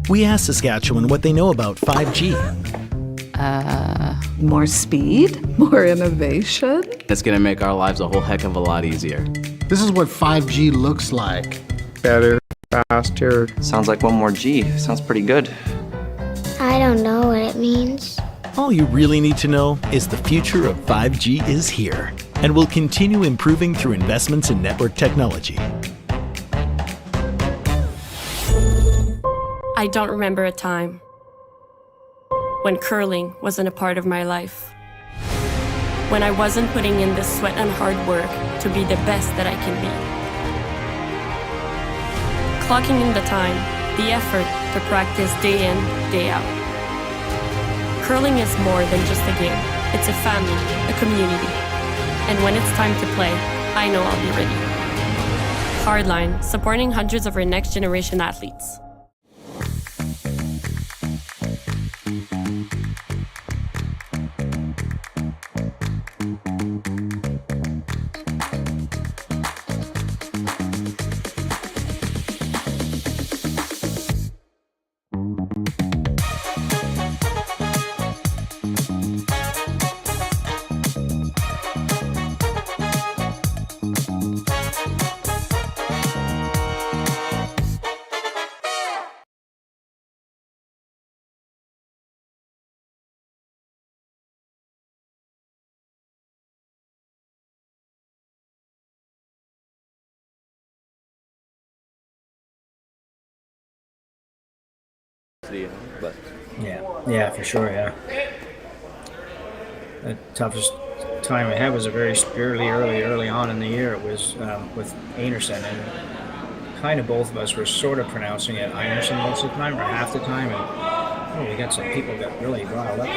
We asked Saskatchewan what they know about 5G. More speed, more innovation. It's going to make our lives a whole heck of a lot easier. This is what 5G looks like. Better, faster. Sounds like one more G. Sounds pretty good. I don't know what it means. All you really need to know is the future of 5G is here and will continue improving through investments in network technology. I don't remember a time when curling wasn't a part of my life. When I wasn't putting in the sweat and hard work to be the best that I can be. Clocking in the time, the effort to practice day in, day out. Curling is more than just a game. It's a family, a community. And when it's time to play, I know I'll be ready. Hardline, supporting hundreds of our next generation athletes. But Yeah, for sure, yeah. The toughest time I had was a very early on in the year. It was with Anderson, and kind of both of us were sort of pronouncing it Anderson most of the time, or half the time, and we got some people got really riled up. I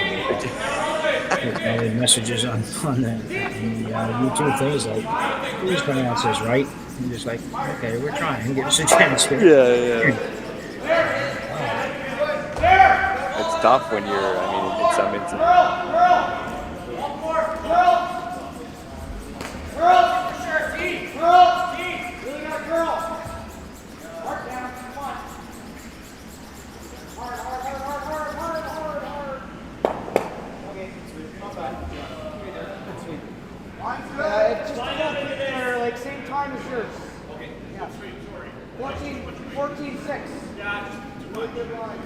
had messages on the YouTube things like, please pronounce this right. And just like, okay, we're trying, give us a chance here. Yeah. It's tough when you're, in some instances. Just there, like same time as yours. Okay. Yeah. 14-6. Yeah. Really good line.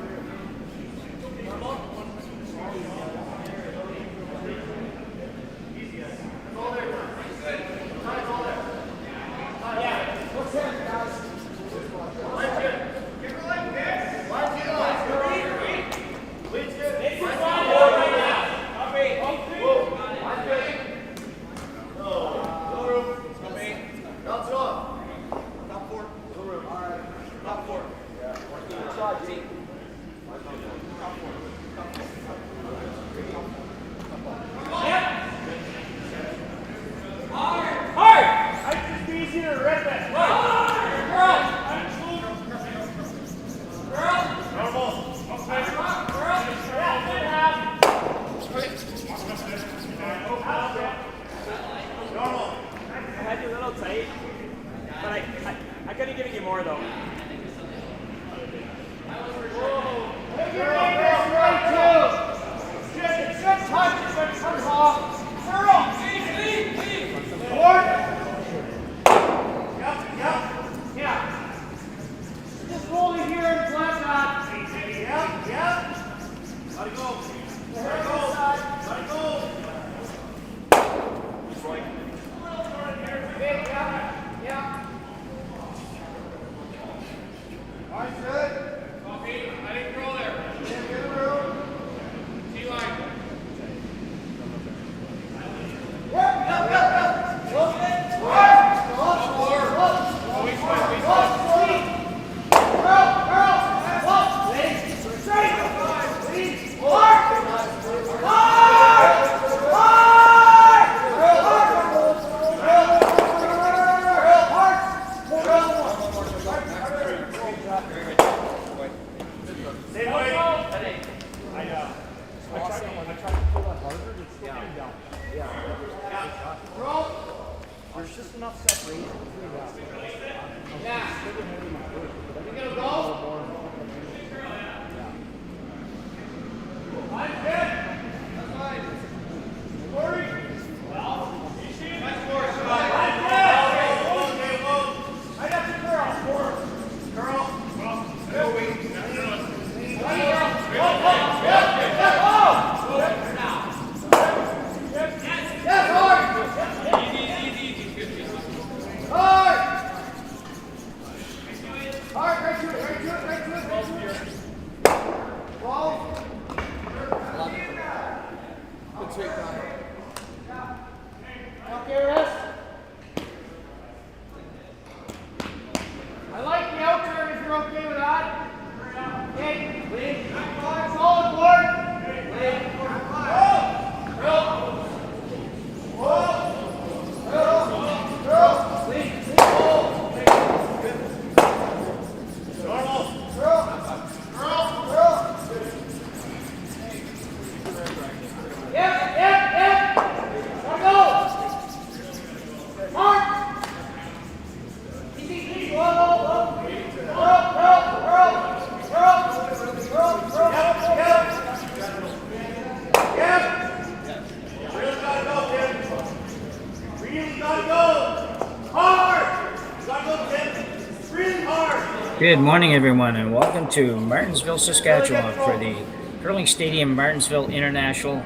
I could have given you more though. Just roll it here and flat that. Yep. Let it go. Let it go. Let it go. Yeah. All right, good. Copy. I didn't roll there. Get in the room. T-line. Very good. Good morning, everyone, and welcome to Martensville, Saskatchewan for the Curling Stadium Martensville International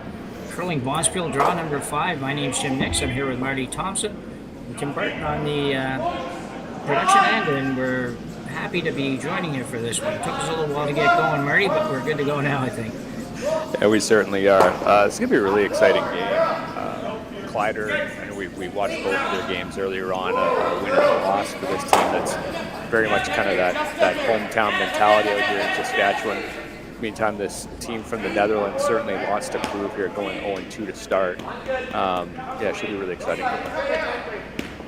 Curling Bonspiel Draw number 5. My name's Jim Nix. I'm here with Marty Thompson and Tim Burton on the production end, and we're happy to be joining you for this one. It took us a little while to get going, Marty, but we're good to go now, I think. Yeah, we certainly are. It's going to be a really exciting game. Kleiter, I know we watched both of their games earlier on, a win and a loss for this team that's very much kind of that hometown mentality out here in Saskatchewan. Meantime, this team from the Netherlands certainly wants to prove here, going 0-2 to start. Yeah, it should be really exciting.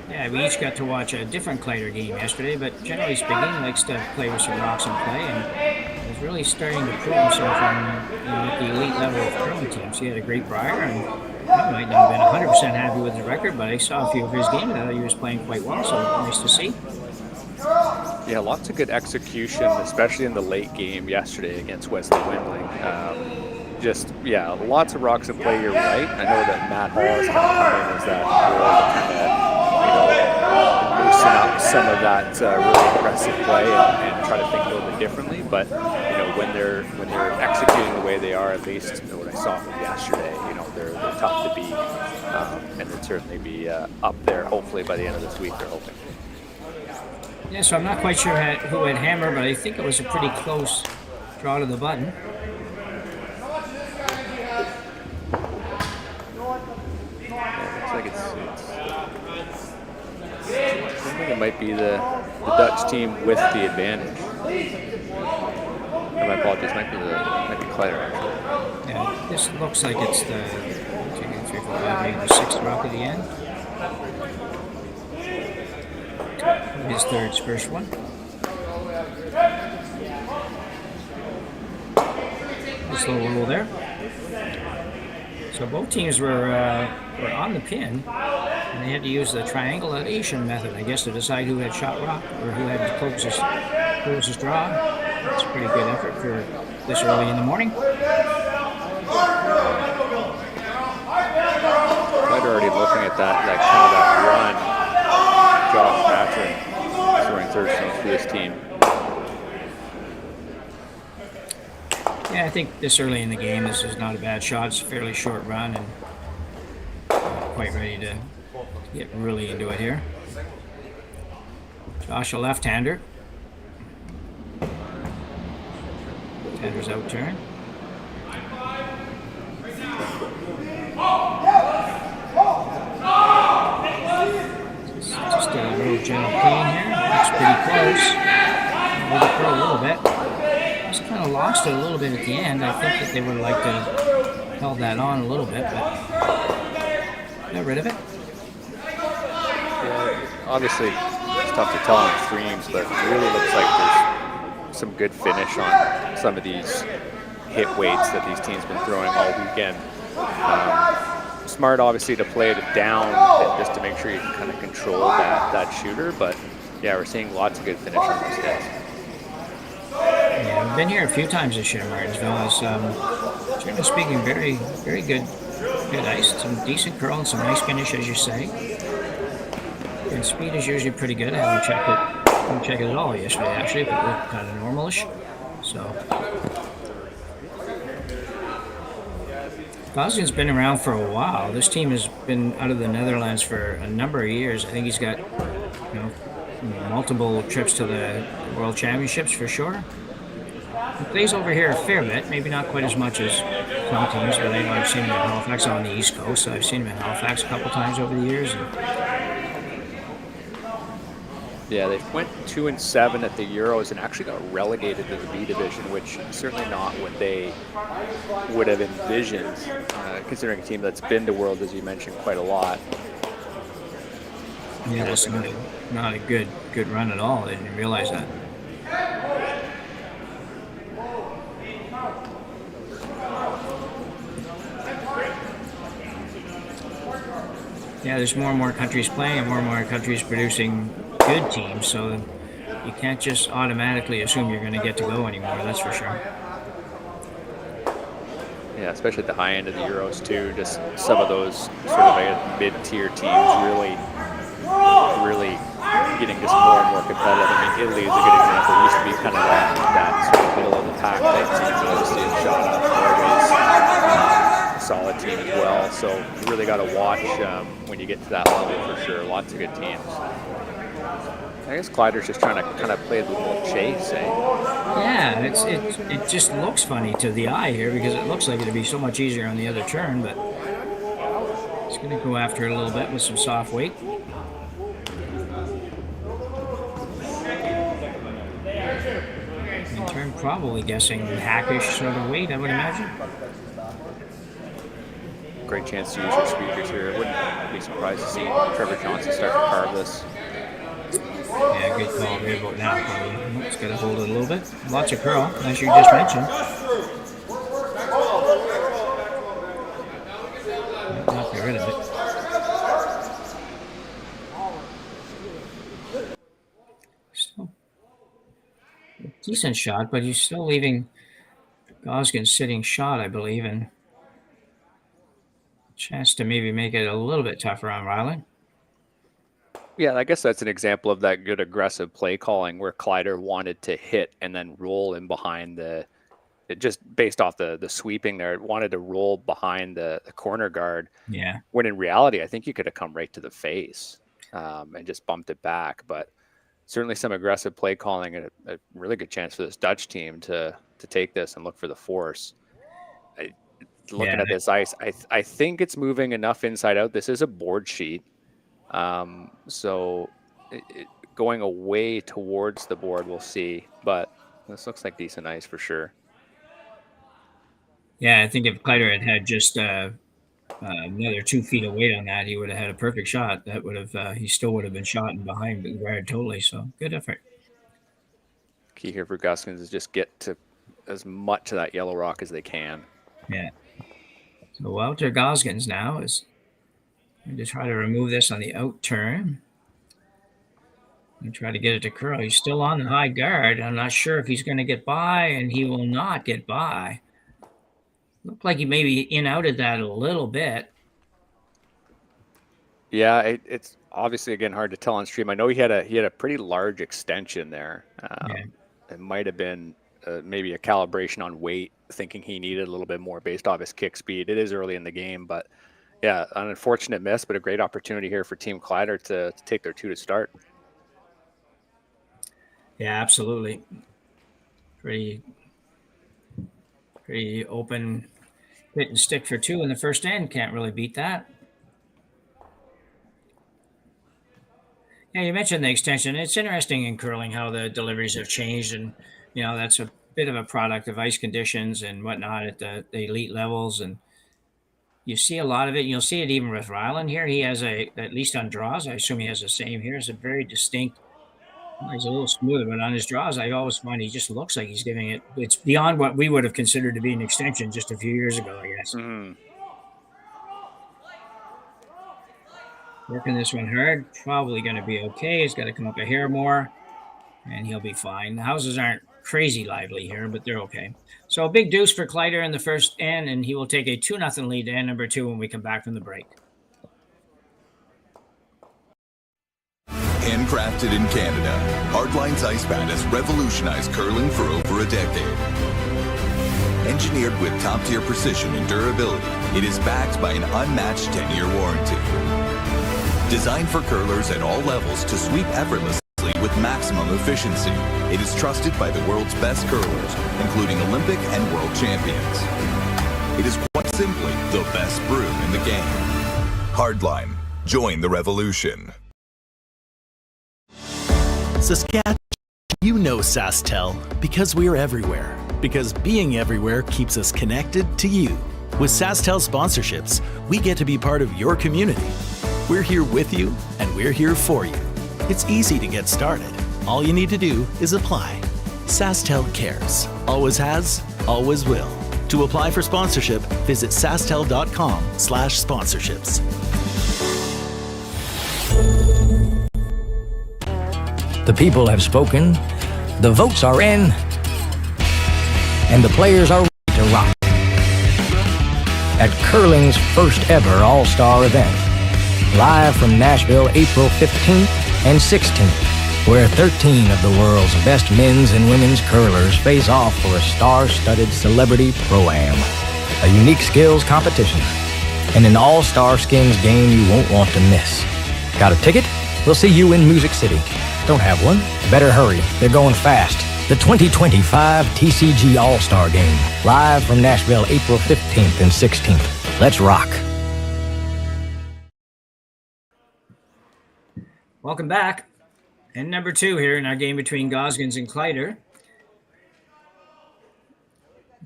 Yeah, we each got to watch a different Kleiter game yesterday, but generally speaking, he likes to play with some rocks and play, and he's really starting to prove himself on at the elite level of curling teams. He had a great Brier, and he might not have been 100% happy with his record, but I saw a few of his games and I thought he was playing quite well, so nice to see. Yeah, lots of good execution, especially in the late game yesterday against Wesley Wendling. Lots of rocks in play. You're right. I know that Matt Hall has kind of come in as that role to loosen up some of that really aggressive play and try to think a little bit differently. But when they're executing the way they are, at least what I saw from yesterday, they're tough to beat, and they'll certainly be up there. Hopefully by the end of this week, they're hoping. Yeah, so I'm not quite sure who had hammer, but I think it was a pretty close draw to the button. Yeah, it looks like I think it might be the Dutch team with the advantage. My apologies, might be Kleiter actually. Yeah, this looks like it's the 6th rock at the end. His third first one. Nice little rule there. So both teams were on the pin, and they had to use the triangulation method, I guess, to decide who had shot rock or who had the closest draw. That's a pretty good effort for this early in the morning. I'd already looking at that run. Josh Patrick throwing third string for this team. Yeah, I think this early in the game, this is not a bad shot. It's a fairly short run and quite ready to get really into it here. Josh, a left-hander. Left-hander's out turn. Just a little gentle clean here. That's pretty close. Hold it for a little bit. Just kind of lost it a little bit at the end. I think that they would have liked to have held that on a little bit, but got rid of it. Yeah, obviously, it's tough to tell on the streams, but it really looks like there's some good finish on some of these hit weights that these teams have been throwing all weekend. Smart, obviously, to play it down just to make sure you can kind of control that shooter. But yeah, we're seeing lots of good finish on those guys. Yeah, we've been here a few times this year, Martensville. It's generally speaking, very, very good ice. Some decent curl and some nice finish, as you say. And speed is usually pretty good. I haven't checked it at all yesterday, actually, but it looked kind of normalish. So. Gosgens been around for a while. This team has been out of the Netherlands for a number of years. I think he's got multiple trips to the World Championships for sure. He plays over here a fair bit, maybe not quite as much as some teams, but I know I've seen him in Halifax on the East Coast, so I've seen him in Halifax a couple times over the years. Yeah, they went 2-7 at the Euros and actually got relegated to the B division, which is certainly not what they would have envisioned, considering a team that's been to Worlds, as you mentioned, quite a lot. Yeah, that's not a good run at all. I didn't realize that. Yeah, there's more and more countries playing and more countries producing good teams, so you can't just automatically assume you're going to get to go anymore, that's for sure. Yeah, especially at the high end of the Euros too, just some of those sort of mid-tier teams really getting just more and more competitive. I mean, Italy is a good example. It used to be kind of that sort of middle of the pack type team. Obviously, a shot up always solid team as well. So you really got to watch when you get to that level for sure. Lots of good teams. I guess Kleiter's just trying to kind of play the little chase, eh? Yeah, it just looks funny to the eye here because it looks like it'd be so much easier on the other turn, but he's going to go after it a little bit with some soft weight. In turn, probably guessing hackish sort of weight, I would imagine. Great chance to use your squeakers here. I wouldn't be surprised to see Trevor Johnson start to carve this. Yeah, good call right about now. Probably. Just got to hold it a little bit. Lots of curl, as you just mentioned. Not get rid of it. Still a decent shot, but he's still leaving Gosgens sitting shot, I believe, and chance to maybe make it a little bit tougher on Rylan. Yeah, I guess that's an example of that good aggressive play calling where Kleiter wanted to hit and then roll in behind just based off the sweeping there, it wanted to roll behind the corner guard. Yeah. When in reality, I think you could have come right to the face and just bumped it back. But certainly some aggressive play calling and a really good chance for this Dutch team to take this and look for the force. Looking at this ice, I think it's moving enough inside out. This is a board sheet. So going away towards the board, we'll see. But this looks like decent ice for sure. Yeah, I think if Kleiter had just another 2 feet of weight on that, he would have had a perfect shot. That would have he still would have been shot and behind the guard totally. So good effort. Key here for Gosgens is just get to as much of that yellow rock as they can. Yeah. So Wouter Gosgens now is going to try to remove this on the out turn and try to get it to curl. He's still on the high guard. I'm not sure if he's going to get by, and he will not get by. Looked like he maybe in-outed that a little bit. Yeah, it's obviously, again, hard to tell on stream. I know he had a pretty large extension there. It might have been maybe a calibration on weight, thinking he needed a little bit more based off his kick speed. It is early in the game, but yeah, an unfortunate miss, but a great opportunity here for Team Kleiter to take their 2 to start. Yeah, absolutely. Pretty open hit and stick for 2 in the first end. Can't really beat that. Yeah, you mentioned the extension. It's interesting in curling how the deliveries have changed, and that's a bit of a product of ice conditions and whatnot at the elite levels, and you see a lot of it. You'll see it even with Rylan here. He has at least on draws, I assume he has the same here. It's a very distinct. He's a little smoother, but on his draws, I always find he just looks like he's giving it. It's beyond what we would have considered to be an extension just a few years ago, I guess. Mm-hmm. Working this one hard, probably going to be okay. He's got to come up a hair more, and he'll be fine. The houses aren't crazy lively here, but they're okay. So a big deuce for Kleiter in the first end, and he will take a 2-0 lead to end number 2 when we come back from the break. Handcrafted in Canada, Hardline's Ice Pad has revolutionized curling for over a decade. Engineered with top-tier precision and durability, it is backed by an unmatched 10-year warranty. Designed for curlers at all levels to sweep effortlessly with maximum efficiency, it is trusted by the world's best curlers, including Olympic and world champions. It is quite simply the best broom in the game. Hardline. Join the revolution. Saskatchewan, you know SaskTel because we're everywhere. Because being everywhere keeps us connected to you. With SaskTel sponsorships, we get to be part of your community. We're here with you, and we're here for you. It's easy to get started. All you need to do is apply. SaskTel cares. Always has, always will. To apply for sponsorship, visit sastel.com/sponsorships. The people have spoken, the votes are in, and the players are ready to rock. At curling's first ever All-Star event, live from Nashville, April 15th and 16th. where 13 of the world's best men's and women's curlers face off for a star-studded celebrity pro-am, a unique skills competition, and an all-star skins game you won't want to miss. Got a ticket? We'll see you in Music City. Don't have one? Better hurry. They're going fast. The 2025 TCG All-Star Game, live from Nashville, April 15th and 16th. Let's rock. Welcome back. And number 2 here in our game between Gosgens and Kleiter.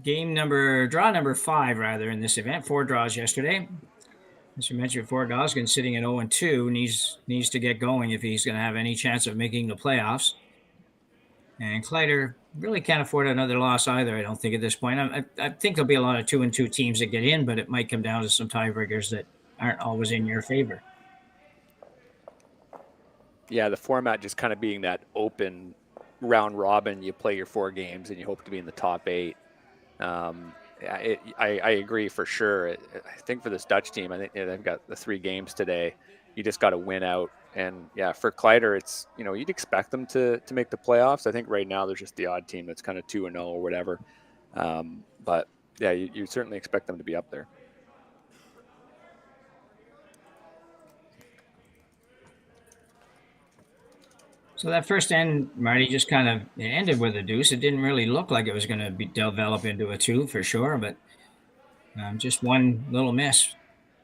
Draw number 5 rather in this event. 4 draws yesterday. As we mentioned before, Gosgens sitting at 0-2 needs to get going if he's going to have any chance of making the playoffs. And Kleiter really can't afford another loss either, I don't think, at this point. I think there'll be a lot of 2-2 teams that get in, but it might come down to some tiebreakers that aren't always in your favor. Yeah, the format just kind of being that open round robin. You play your 4 games and you hope to be in the top 8. I agree for sure. I think for this Dutch team, I think they've got the 3 games today. You just got to win out. And yeah, for Kleiter, it's, you'd expect them to make the playoffs. I think right now there's just the odd team that's kind of 2-0 or whatever. But yeah, you certainly expect them to be up there. So that first end, Marty, just kind of ended with a deuce. It didn't really look like it was going to develop into a 2 for sure, but just one little miss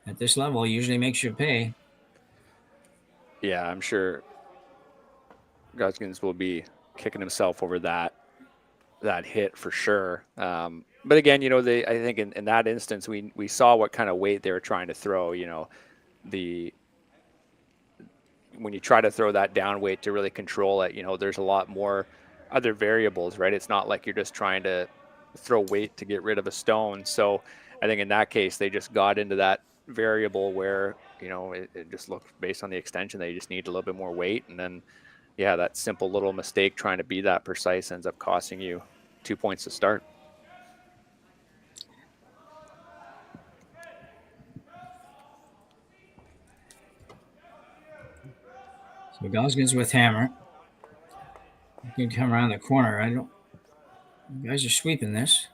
at this level usually makes you pay. Yeah, I'm sure Gosgens will be kicking himself over that hit for sure. But again, I think in that instance, we saw what kind of weight they were trying to throw. When you try to throw that down weight to really control it, there's a lot more other variables, right? It's not like you're just trying to throw weight to get rid of a stone. So I think in that case, they just got into that variable where, it just looked based on the extension, they just need a little bit more weight. And then, yeah, that simple little mistake trying to be that precise ends up costing you 2 points to start. So Gosgens with hammer. You can come around the corner. You guys are sweeping this.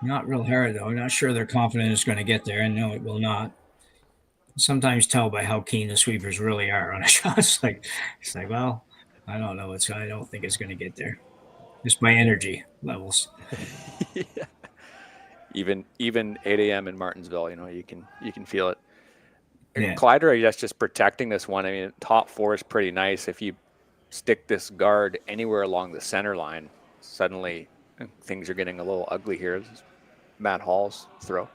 Not real hard, though. Not sure they're confident it's going to get there, and no, it will not. Sometimes tell by how keen the sweepers really are on a shot. It's like, well, I don't know. I don't think it's going to get there. Just by energy levels. Yeah. Even 8 a.m. in Martensville, you can feel it. Yeah. Kleiter, I guess, just protecting this one. I mean, top 4 is pretty nice. If you stick this guard anywhere along the center line, suddenly things are getting a little ugly here. This is Matt Hall's throw.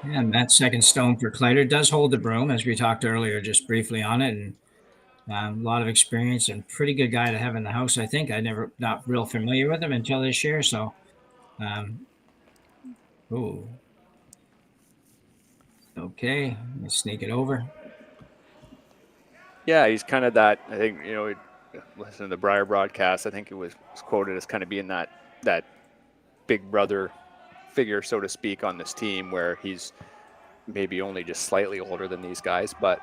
Yeah, and that second stone for Kleiter does hold the broom, as we talked earlier, just briefly on it, and a lot of experience and pretty good guy to have in the house. I think not real familiar with him until this year, so. Ooh. Okay, let's sneak it over. Yeah, he's kind of that. I think listen to the Briar broadcast. I think it was quoted as kind of being that big brother figure, so to speak, on this team, where he's maybe only just slightly older than these guys, but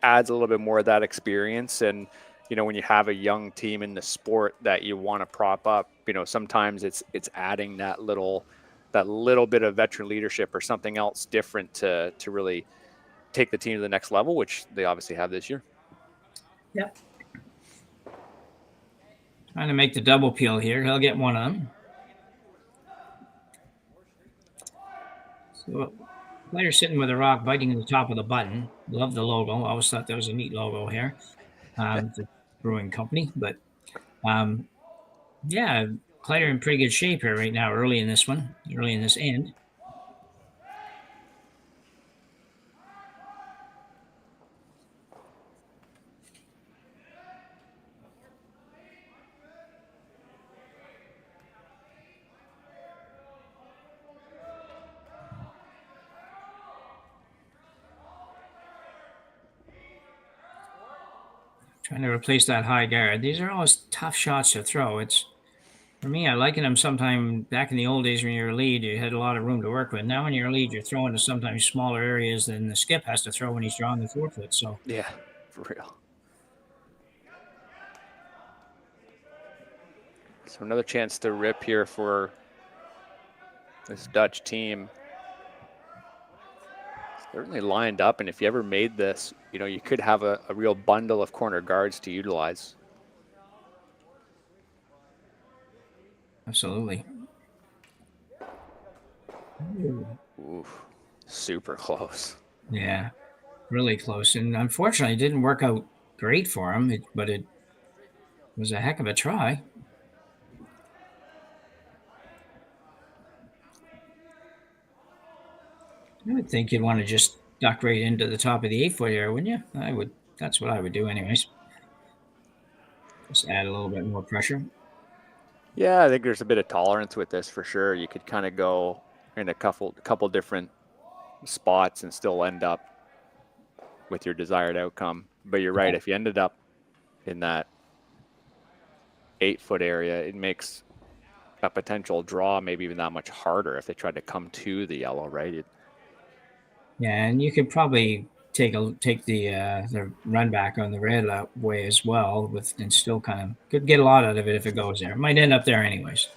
adds a little bit more of that experience. And when you have a young team in the sport that you want to prop up, sometimes it's adding that little bit of veteran leadership or something else different to really take the team to the next level, which they obviously have this year. Yep. Trying to make the double peel here. He'll get one of them. So Kleiter sitting with a rock, biting the top of the button. Love the logo. I always thought that was a neat logo here. The brewing company. But, yeah, Kleiter in pretty good shape here right now, early in this end. Trying to replace that high guard. These are always tough shots to throw. It's For me, I liken them sometime back in the old days when you were a lead, you had a lot of room to work with. Now when you're a lead, you're throwing to sometimes smaller areas than the skip has to throw when he's drawing the forefoot. So Yeah, for real. So another chance to rip here for this Dutch team. Certainly lined up, and if you ever made this, you know, you could have a real bundle of corner guards to utilize. absolutely. Oof, super close. Yeah, really close. And unfortunately, it didn't work out great for him, but it was a heck of a try. I would think you'd want to just duck right into the top of the 8-foot area, wouldn't you? I would. That's what I would do, anyways. Just add a little bit more pressure. Yeah, I think there's a bit of tolerance with this for sure. You could kind of go in a couple different spots and still end up with your desired outcome. But you're right, if you ended up in that 8-foot area, it makes a potential draw maybe even that much harder if they tried to come to the yellow, right? Yeah, and you could probably take the run back on the red way as well, and still kind of could get a lot out of it if it goes there. It might end up there anyways.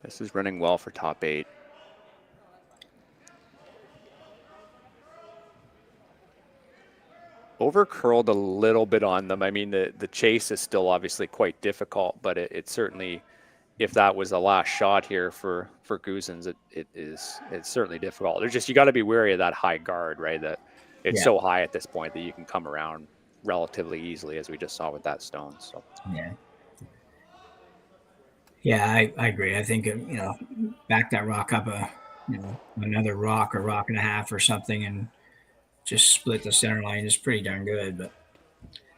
This is running well for top 8. Over curled a little bit on them. I mean, the chase is still obviously quite difficult, but it certainly, if that was the last shot here for Gosgens, it's certainly difficult. There's just, you got to be wary of that high guard, right? That it's so high at this point that you can come around relatively easily, as we just saw with that stone. So yeah, I agree. I think back that rock up another rock or rock and a half or something, and just split the center line is pretty darn good. But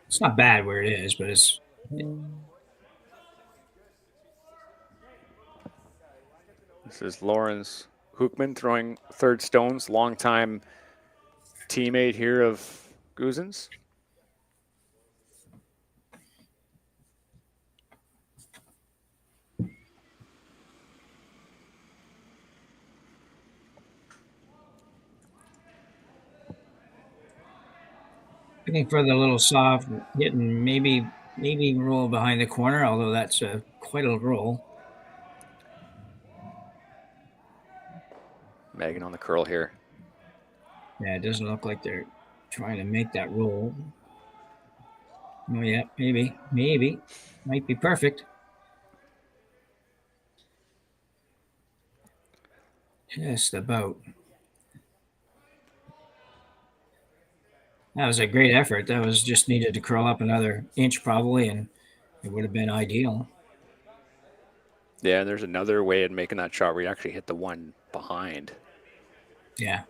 it's not bad where it is, but it's. This is Lawrence Hoekman throwing third stones, longtime teammate here of Gosgens. Looking for the little soft hit and maybe roll behind the corner, although that's quite a roll. Megan on the curl here. Yeah, it doesn't look like they're trying to make that roll. Oh yeah, maybe. Might be perfect. Just about. That was a great effort. That was just needed to curl up another inch probably, and it would have been ideal. Yeah, and there's another way of making that shot where you actually hit the one behind. Yeah.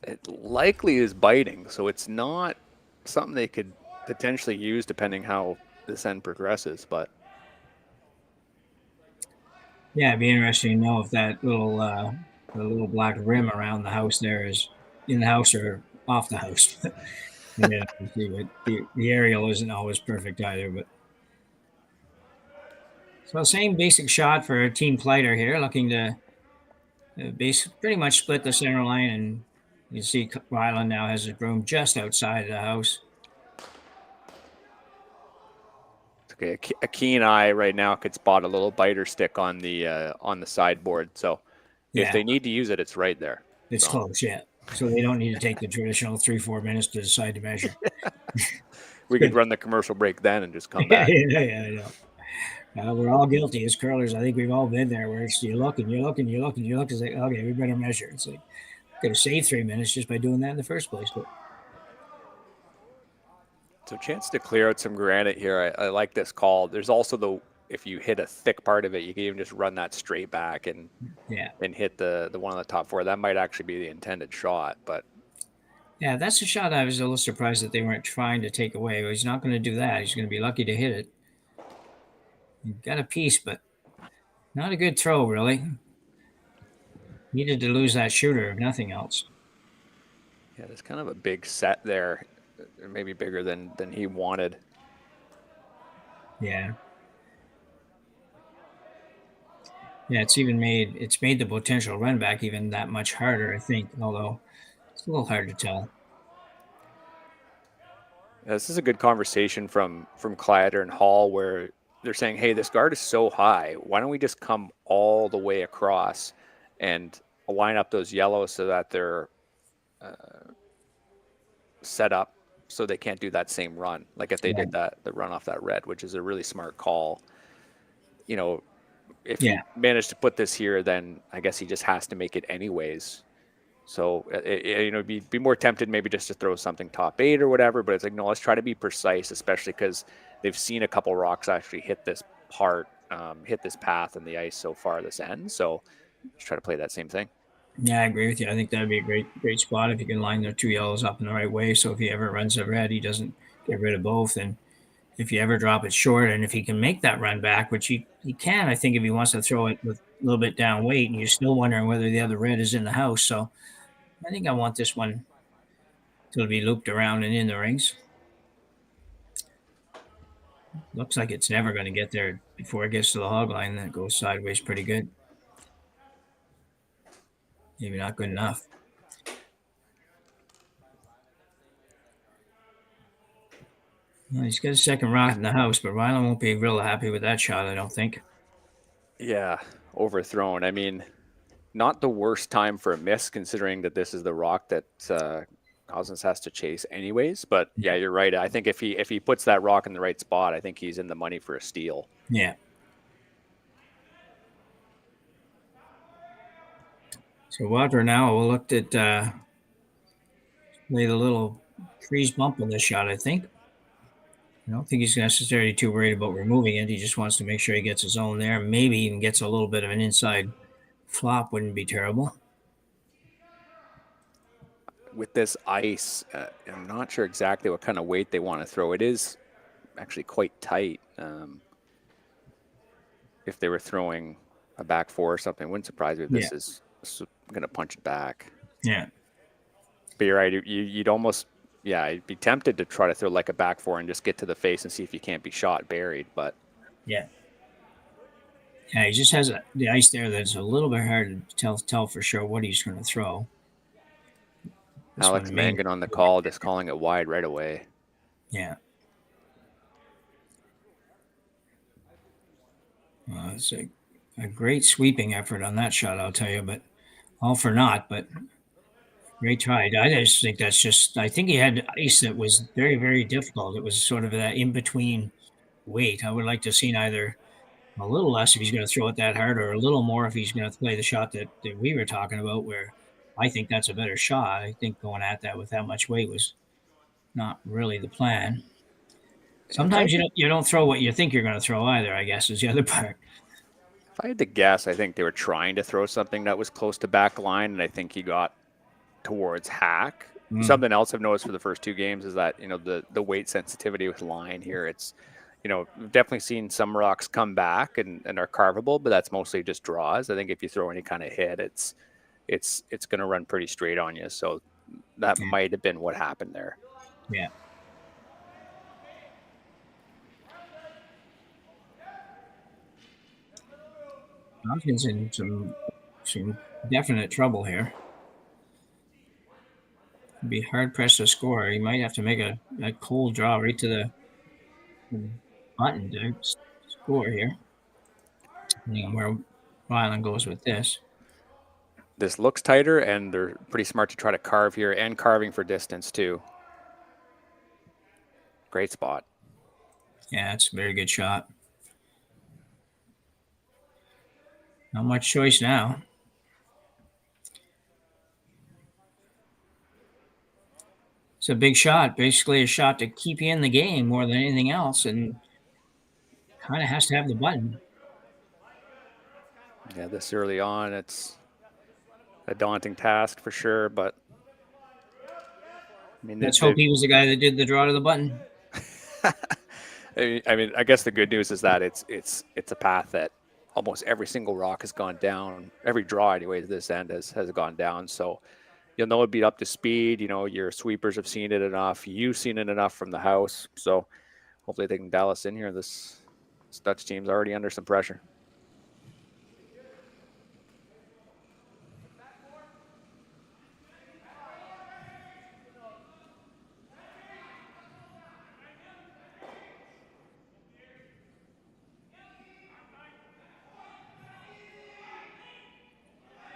It likely is biting, so it's not something they could potentially use depending how this end progresses, but. Yeah, it'd be interesting to know if that little the little black rim around the house there is in the house or off the house. Yeah, the aerial isn't always perfect either, but. So same basic shot for Team Kleiter here, looking to pretty much split the center line, and you see Rylan now has his broom just outside the house. Okay, a keen eye right now could spot a little biter stick on the sideboard. So if they need to use it, it's right there. It's close, yeah. So they don't need to take the traditional 3-4 minutes to decide to measure. We could run the commercial break then and just come back. Yeah, I know. We're all guilty as curlers. I think we've all been there where it's you look and you look and you look and you look. It's like, okay, we better measure. It's like, could have saved 3 minutes just by doing that in the first place. But. So chance to clear out some granite here. I like this call. There's also if you hit a thick part of it, you can even just run that straight back and hit the one on the top 4. That might actually be the intended shot, but. Yeah, that's a shot I was a little surprised that they weren't trying to take away. He's not going to do that. He's going to be lucky to hit it. He got a piece, but not a good throw, really. Needed to lose that shooter, if nothing else. Yeah, there's kind of a big set there, maybe bigger than he wanted. Yeah. Yeah, it's made the potential run back even that much harder, I think, although it's a little hard to tell. This is a good conversation from Kleiter and Hall, where they're saying, "Hey, this guard is so high. Why don't we just come all the way across and line up those yellows so that they're set up so they can't do that same run, like if they did the run off that red, which is a really smart call. You know, if he managed to put this here, then I guess he just has to make it anyways. So, you know, be more tempted maybe just to throw something top 8 or whatever, but it's like, no, let's try to be precise, especially because they've seen a couple rocks actually hit this hit this path in the ice so far this end. So just try to play that same thing. Yeah, I agree with you. I think that'd be a great spot if you can line the 2 yellows up in the right way. So if he ever runs a red, he doesn't get rid of both. And if you ever drop it short, and if he can make that run back, which he can, I think if he wants to throw it with a little bit down weight, and you're still wondering whether the other red is in the house. So I think I want this one to be looped around and in the rings. Looks like it's never going to get there before it gets to the hog line. That goes sideways pretty good. Maybe not good enough. Well, he's got a second rock in the house, but Rylan won't be real happy with that shot, I don't think. Yeah, overthrown. I mean, not the worst time for a miss, considering that this is the rock that Gosgens has to chase anyways. But yeah, you're right. I think if he puts that rock in the right spot, I think he's in the money for a steal. Yeah. So Wouter now will look at lay the little freeze bump on this shot, I think. I don't think he's necessarily too worried about removing it. He just wants to make sure he gets his own there. Maybe even gets a little bit of an inside flop wouldn't be terrible. With this ice, I'm not sure exactly what kind of weight they want to throw. It is actually quite tight. If they were throwing a back 4 or something, it wouldn't surprise me if this is going to punch it back. Yeah. But you're right. You'd almost, I'd be tempted to try to throw like a back 4 and just get to the face and see if you can't be shot buried. But yeah, he just has the ice there that's a little bit hard to tell for sure what he's going to throw. Alex Mangan on the call, just calling it wide right away. Yeah. It's a great sweeping effort on that shot, I'll tell you, but all for naught. But great try. I just think I think he had ice that was very, very difficult. It was sort of that in-between weight. I would like to have seen either a little less if he's going to throw it that hard, or a little more if he's going to play the shot that we were talking about, where I think that's a better shot. I think going at that with that much weight was not really the plan. Sometimes you don't throw what you think you're going to throw either, I guess, is the other part. If I had to guess, I think they were trying to throw something that was close to back line, and I think he got towards hack. Something else I've noticed for the first 2 games is that, the weight sensitivity with line here, it's, we've definitely seen some rocks come back and are carvable, but that's mostly just draws. I think if you throw any kind of hit, it's going to run pretty straight on you. So that might have been what happened there. Yeah. Gosgens in some definite trouble here. It'd be hard pressed to score. He might have to make a cold draw right to the button to score here. Depending on where Rylan goes with this. This looks tighter, and they're pretty smart to try to carve here, and carving for distance too. Great spot. Yeah, it's a very good shot. Not much choice now. It's a big shot, basically a shot to keep you in the game more than anything else, and kind of has to have the button. Yeah, this early on, it's a daunting task for sure, but I mean, let's hope he was the guy that did the draw to the button. I mean, I guess the good news is that it's a path that almost every single rock has gone down. Every draw, anyways, this end has gone down. So you'll know it'd be up to speed. Your sweepers have seen it enough. You've seen it enough from the house. So hopefully they can dial us in here this This Dutch team's already under some pressure.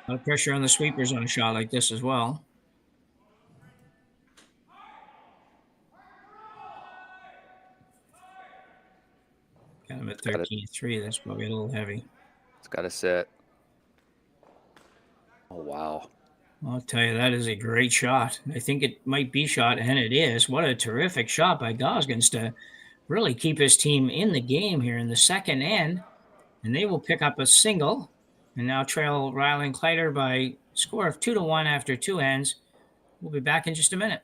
A lot of pressure on the sweepers on a shot like this as well. Kind of at 13-3. That's probably a little heavy. It's got to sit. Oh, wow. I'll tell you, that is a great shot. I think it might be shot, and it is. What a terrific shot by Gosgens to really keep his team in the game here in the second end. And they will pick up a single and now trail Rylan Kleiter by a score of 2-1 after 2 ends. We'll be back in just a minute.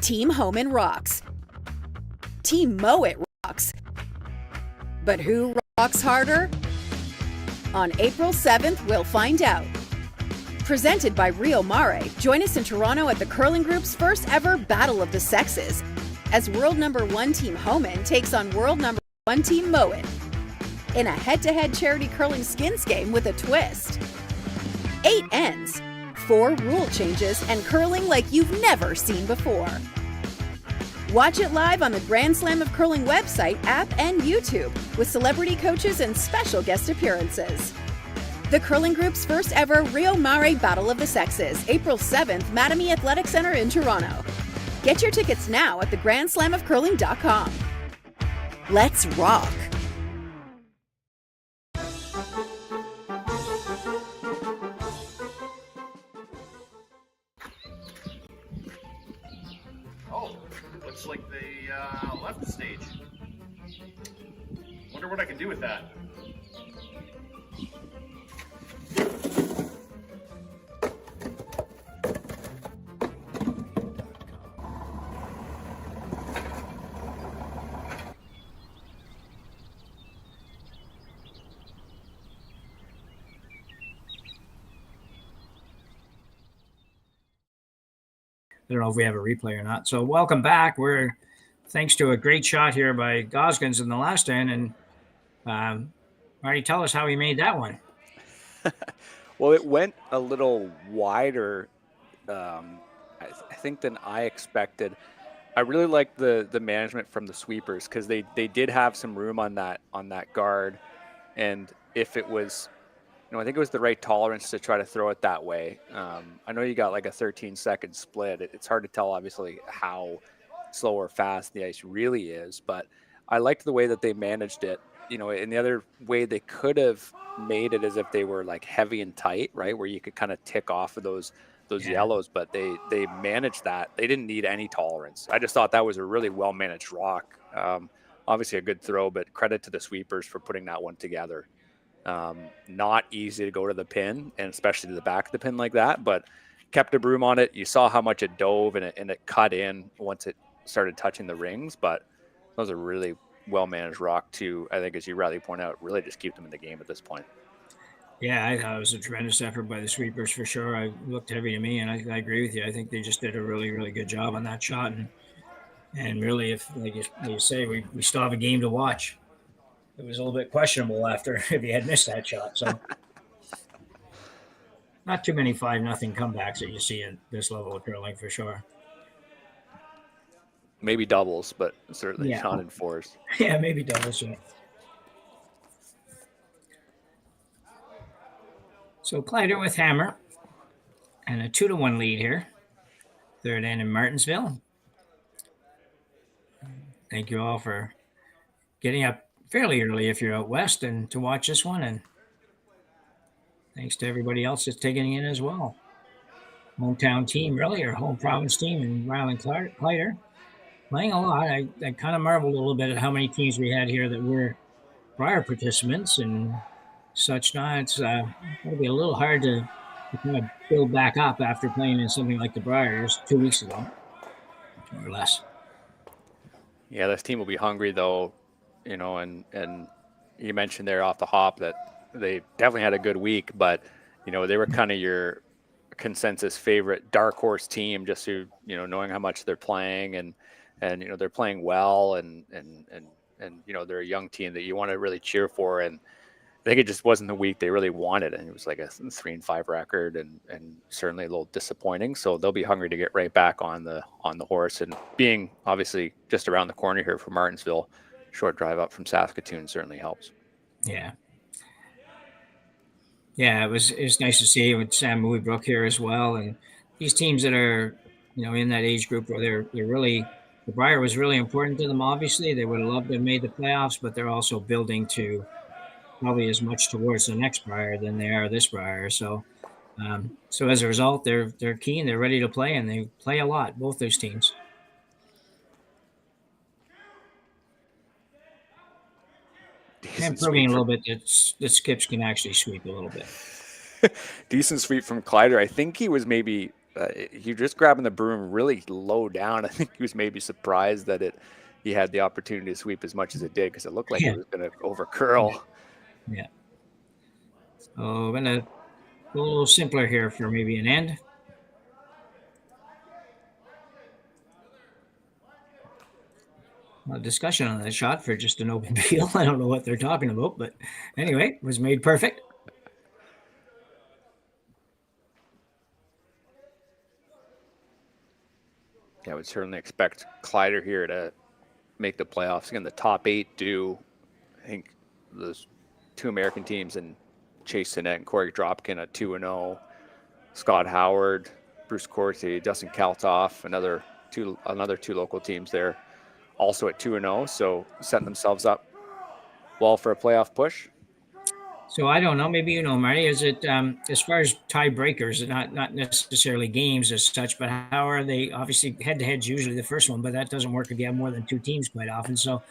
Team Homan rocks. Team Mowat rocks. But who rocks harder? On April 7th, we'll find out. Presented by Rio Mare, join us in Toronto at the Curling Group's first ever Battle of the Sexes, as world number 1 Team Homan takes on world number 1 Team Mowat in a head-to-head charity curling skins game with a twist. 8 ends, 4 rule changes, and curling like you've never seen before. Watch it live on the Grand Slam of Curling website, app, and YouTube with celebrity coaches and special guest appearances. The Curling Group's first ever Rio Mare Battle of the Sexes, April 7th, Mattamy Athletic Center in Toronto. Get your tickets now at thegrandslamofcurling.com. Let's rock! Looks like they left the stage. Wonder what I can do with that. I don't know if we have a replay or not. So welcome back. We're thanks to a great shot here by Gosgens in the last end. And Marty, tell us how he made that one. Well, it went a little wider, I think, than I expected. I really liked the management from the sweepers because they did have some room on that guard, and if it was, I think it was the right tolerance to try to throw it that way. I know you got like a 13-second split. It's hard to tell, obviously, how slow or fast the ice really is, but I liked the way that they managed it. In the other way, they could have made it as if they were like heavy and tight, right, where you could kind of tick off of those yellows, but they managed that. They didn't need any tolerance. I just thought that was a really well-managed rock. Obviously a good throw, but credit to the sweepers for putting that one together. Not easy to go to the pin, and especially to the back of the pin like that, but kept a broom on it. You saw how much it dove and it cut in once it started touching the rings, but those are really well-managed rock too. I think, as you rightly point out, really just keep them in the game at this point. Yeah, I thought it was a tremendous effort by the sweepers for sure. I looked heavy to me, and I agree with you. I think they just did a really, really good job on that shot. And really, if like you say, we still have a game to watch. It was a little bit questionable after if he had missed that shot. So not too many 5-0 comebacks that you see at this level of curling for sure. Maybe doubles, but certainly not in fours. Yeah, maybe doubles. Yeah. So Kleiter with hammer and a 2-1 lead here. Third end in Martensville. Thank you all for getting up fairly early if you're out west and to watch this one. And thanks to everybody else that's taking it in as well. Hometown team, really, or home province team, and Rylan Kleiter. Playing a lot. I kind of marveled a little bit at how many teams we had here that were prior participants and such. Now it's going to be a little hard to kind of build back up after playing in something like the Briars 2 weeks ago, more or less. Yeah, this team will be hungry though, and you mentioned there off the hop that they definitely had a good week, but they were kind of your consensus favorite dark horse team, just through knowing how much they're playing and they're playing well and they're a young team that you want to really cheer for. And I think it just wasn't the week they really wanted, and it was like a 3-5 record, and certainly a little disappointing. So they'll be hungry to get right back on the horse, and being obviously just around the corner here from Martensville, short drive up from Saskatoon certainly helps. Yeah. Yeah, it was nice to see with Sam Moody-Brook here as well, and these teams that are in that age group where they're really, the Brier was really important to them. Obviously, they would have loved to have made the playoffs, but they're also building to probably as much towards the next Brier than they are this Brier. So, so as a result, they're keen, they're ready to play, and they play a lot. Both those teams. And proving a little bit that Skips can actually sweep a little bit. Decent sweep from Kleiter. I think he was maybe he just grabbing the broom really low down. I think he was maybe surprised that he had the opportunity to sweep as much as it did, because it looked like it was going to over curl. Yeah. So we're going to go a little simpler here for maybe an end. A discussion on that shot for just an open field. I don't know what they're talking about, but anyway, it was made perfect. Yeah, I would certainly expect Kleiter here to make the playoffs. Again, the top 8 do. I think those 2 American teams, and Chase Sinet and Corey Dropkin at 2-0. Scott Howard, Bruce Corsi, Dustin Kaltoff, another two local teams there, also at 2-0. So setting themselves up well for a playoff push. So I don't know. Maybe Marty. Is it as far as tiebreakers, not necessarily games as such, but how are they? Obviously, head-to-head's usually the first one, but that doesn't work if you have more than 2 teams quite often. So,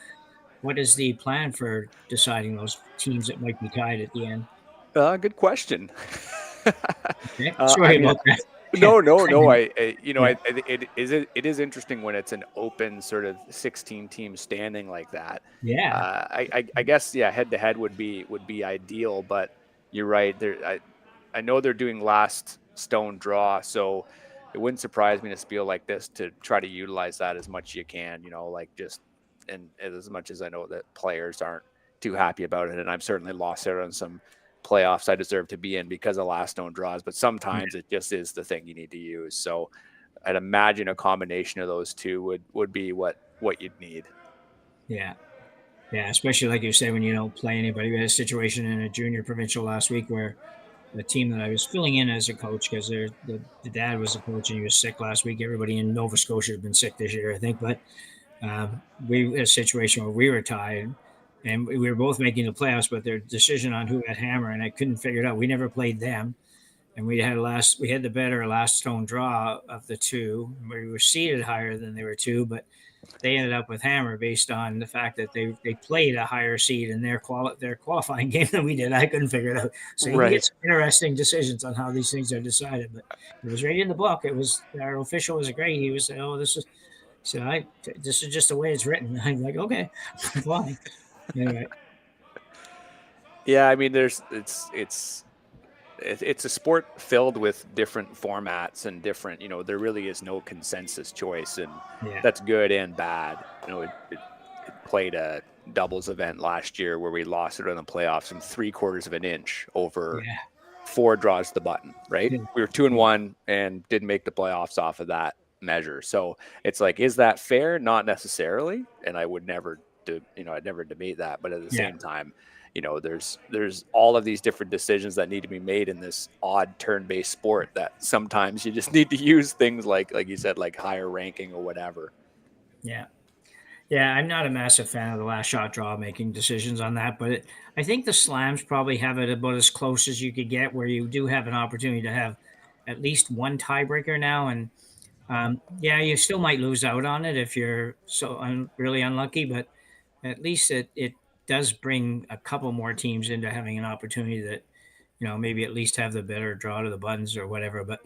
what is the plan for deciding those teams that might be tied at the end? Good question. Okay. Sorry about that. No. It is interesting when it's an open sort of 16-team standing like that. Yeah. I guess head to head would be ideal, but you're right. I know they're doing last stone draw, so it wouldn't surprise me to spiel like this to try to utilize that as much as you can. And as much as I know that players aren't too happy about it, and I've certainly lost out on some playoffs I deserve to be in because of last stone draws, but sometimes it just is the thing you need to use. So I'd imagine a combination of those two would be what you'd need. Yeah, especially like you say, when you don't play anybody. We had a situation in a junior provincial last week where the team that I was filling in as a coach, because the dad was a coach and he was sick last week. Everybody in Nova Scotia had been sick this year, I think, but we had a situation where we were tied. And we were both making the playoffs, but their decision on who had hammer, and I couldn't figure it out. We never played them, and we had the better last stone draw of the 2. We were seated higher than they were 2, but they ended up with hammer based on the fact that they played a higher seed in their qualifying game than we did. I couldn't figure it out. So you get some interesting decisions on how these things are decided. But it was right in the book. It was, our official was great. He was saying, "Oh, this is." So this is just the way it's written. I'm like, okay, fine. Anyway. Yeah, I mean, it's a sport filled with different formats and different. There really is no consensus choice, and that's good and bad. It played a doubles event last year where we lost it in the playoffs from 3/4 of an inch over 4 draws to the button. Right, we were 2-1 and didn't make the playoffs off of that measure. So it's like, is that fair? Not necessarily, and I would never. I'd never debate that, but at the same time, there's all of these different decisions that need to be made in this odd turn-based sport that sometimes you just need to use things like you said, like higher ranking or whatever. Yeah, I'm not a massive fan of the last shot draw making decisions on that, but I think the slams probably have it about as close as you could get, where you do have an opportunity to have at least one tiebreaker now, and Yeah, you still might lose out on it if you're really unlucky, but at least it does bring a couple more teams into having an opportunity that, maybe at least have the better draw to the buttons or whatever. But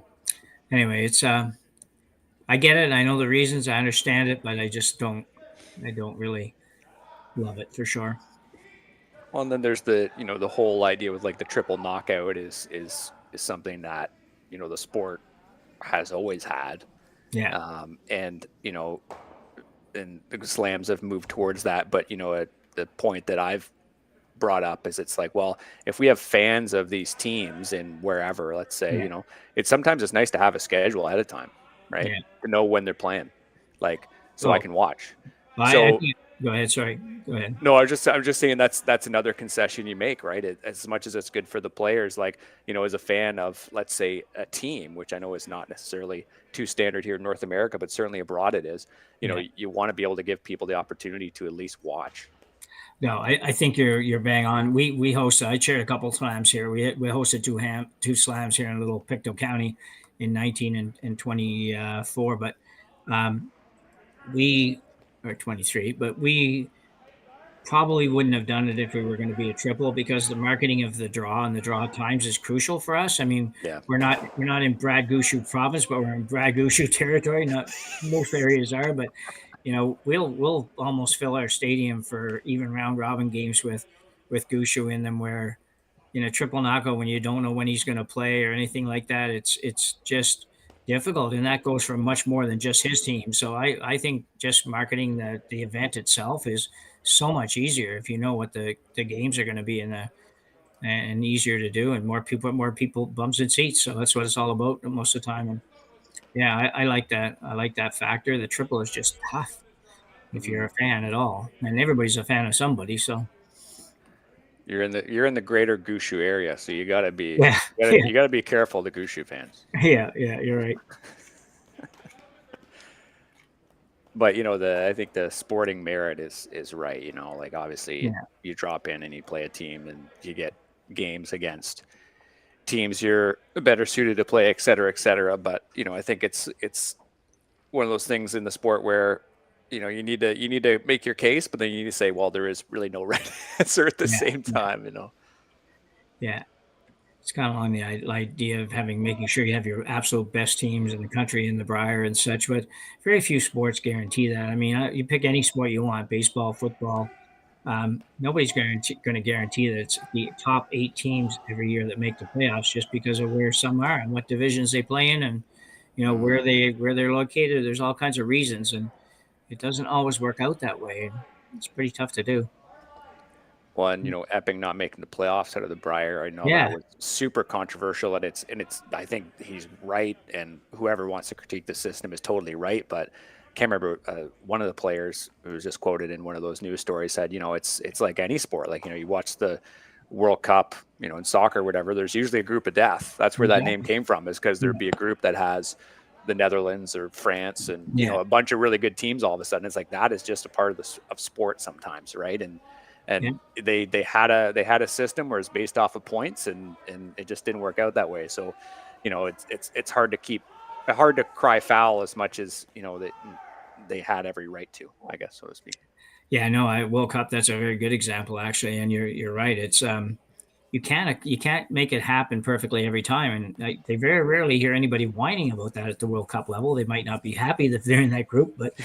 anyway, it's I get it. I know the reasons. I understand it, but I don't really love it for sure. Well, and then there's the the whole idea with like the triple knockout is something that the sport has always had. Yeah. And and the slams have moved towards that, but at the point that I've brought up is it's like, well, if we have fans of these teams in wherever, let's say, it's nice to have a schedule ahead of time, right? Yeah. To know when they're playing, like, so I can watch. Go ahead. Sorry. Go ahead. No, I'm just saying that's another concession you make, right? As much as it's good for the players, like, as a fan of, let's say, a team, which I know is not necessarily too standard here in North America, but certainly abroad it is, you want to be able to give people the opportunity to at least watch. No, I think you're bang on. We hosted. I chaired a couple slams here. We hosted two slams here in Little Pictou County in 19 and 24, but we are 23. But we probably wouldn't have done it if we were going to be a triple, because the marketing of the draw and the draw times is crucial for us. I mean, we're not in Brad Gushu province, but we're in Brad Gushu territory. Not most areas are, but we'll almost fill our stadium for even round robin games with Gushu in them, where triple knockout, when you don't know when he's going to play or anything like that, it's just difficult, and that goes for much more than just his team. So I think just marketing the event itself is so much easier if you know what the games are going to be and easier to do, and more people bums in seats. So that's what it's all about most of the time. And yeah, I like that. I like that factor. The triple is just tough if you're a fan at all, and everybody's a fan of somebody. So you're in the greater Gushu area, so you got to be you got to be careful, the Gushu fans. Yeah, you're right. But I think the sporting merit is right. Like, obviously you drop in and you play a team and you get games against teams you're better suited to play, et cetera, et cetera. But I think it's one of those things in the sport where you need to make your case, but then you need to say, well, there is really no right answer at the same time. Yeah, it's kind of along the idea of making sure you have your absolute best teams in the country in the Brier and such, but very few sports guarantee that. I mean, you pick any sport you want, baseball, football. Nobody's going to guarantee that it's the top 8 teams every year that make the playoffs, just because of where some are and what divisions they play in, and where they're located. There's all kinds of reasons, and it doesn't always work out that way. It's pretty tough to do. Well, and Epping not making the playoffs out of the Brier, I know that was super controversial, and it's I think he's right, and whoever wants to critique the system is totally right, but can't remember, one of the players who was just quoted in one of those news stories said, it's like any sport. Like, you watch the World Cup, in soccer or whatever, there's usually a group of death. That's where that name came from, is because there'd be a group that has the Netherlands or France and, a bunch of really good teams all of a sudden. It's like, that is just a part of sport sometimes, right? And they had a system where it's based off of points, and it just didn't work out that way. So, it's hard to cry foul as much as that they had every right to, I guess, so to speak. Yeah, no, World Cup, that's a very good example, actually, and you're right. It's you can't make it happen perfectly every time, and they very rarely hear anybody whining about that at the World Cup level. They might not be happy that they're in that group, but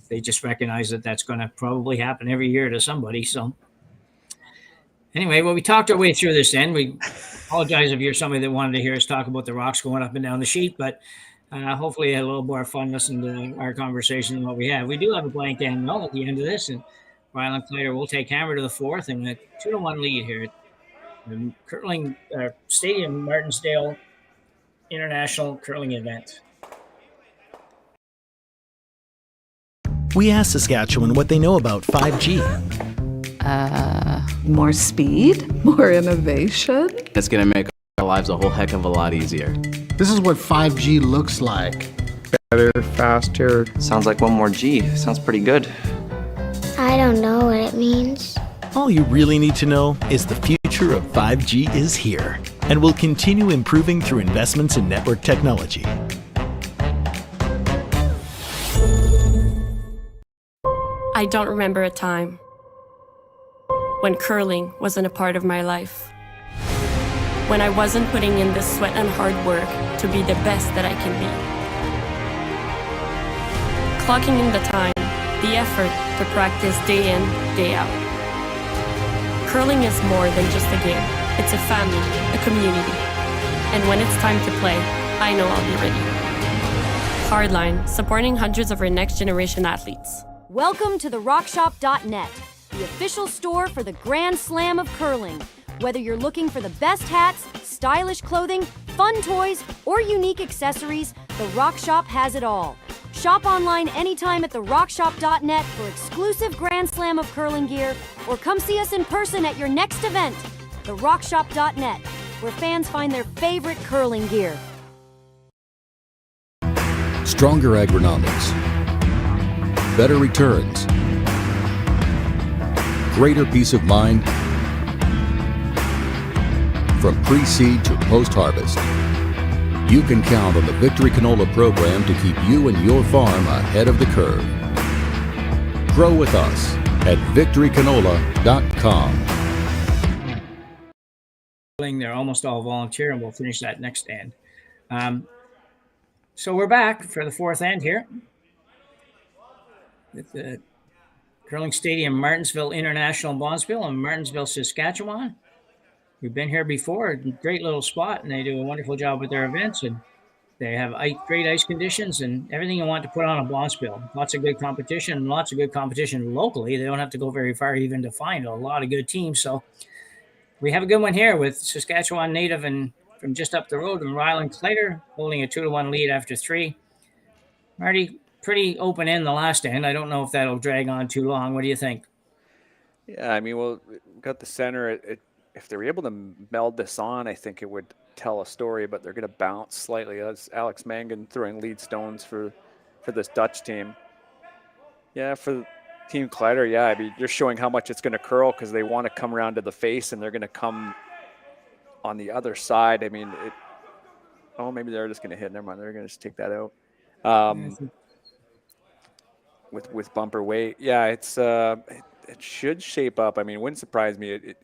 they just recognize that that's going to probably happen every year to somebody. So anyway, well, we talked our way through this end. We apologize if you're somebody that wanted to hear us talk about the rocks going up and down the sheet, but hopefully you had a little more fun listening to our conversation than what we had. We do have a blank end null at the end of this, and Rylan Kleiter will take hammer to the 4th, and a 2-1 lead here at the curling stadium, Martensville International Curling Event. We asked Saskatchewan what they know about 5G. More speed, more innovation. It's going to make our lives a whole heck of a lot easier. This is what 5G looks like. Better, faster. Sounds like one more G. Sounds pretty good. I don't know what it means. All you really need to know is the future of 5G is here and will continue improving through investments in network technology. I don't remember a time when curling wasn't a part of my life. When I wasn't putting in the sweat and hard work to be the best that I can be. Clocking in the time, the effort to practice day in, day out. Curling is more than just a game. It's a family, a community. And when it's time to play, I know I'll be ready. Hardline, supporting hundreds of our next generation athletes. Welcome to the RockShop.net, the official store for the Grand Slam of curling. Whether you're looking for the best hats, stylish clothing, fun toys, or unique accessories, the Rock Shop has it all. Shop online anytime at therockshop.net for exclusive Grand Slam of curling gear, or come see us in person at your next event. Therockshop.net, where fans find their favorite curling gear. Stronger agronomics, better returns, greater peace of mind. From pre-seed to post-harvest, you can count on the Victory Canola program to keep you and your farm ahead of the curve. Grow with us at victorycanola.com. They're almost all volunteer, and we'll finish that next end. So we're back for the fourth end here at the Curling Stadium, Martensville International, Bondsville, in Martensville, Saskatchewan. We've been here before. Great little spot, and they do a wonderful job with their events. And they have great ice conditions and everything you want to put on a Bondsville. Lots of good competition, lots of good competition locally. They don't have to go very far even to find a lot of good teams. So we have a good one here with Saskatchewan native and from just up the road, and Rylan Kleiter holding a 2-1 lead after 3. Marty, pretty open end the last end. I don't know if that'll drag on too long. What do you think? Yeah, I mean, well, we've got the center. If they were able to meld this on, I think it would tell a story, but they're going to bounce slightly. That's Alex Mangan throwing lead stones for this Dutch team. Yeah, for Team Kleiter, yeah, I mean, you're showing how much it's going to curl because they want to come around to the face and they're going to come on the other side. I mean, maybe they're just going to hit. Never mind, they're going to just take that out. With bumper weight. Yeah, it should shape up. I mean, it wouldn't surprise me.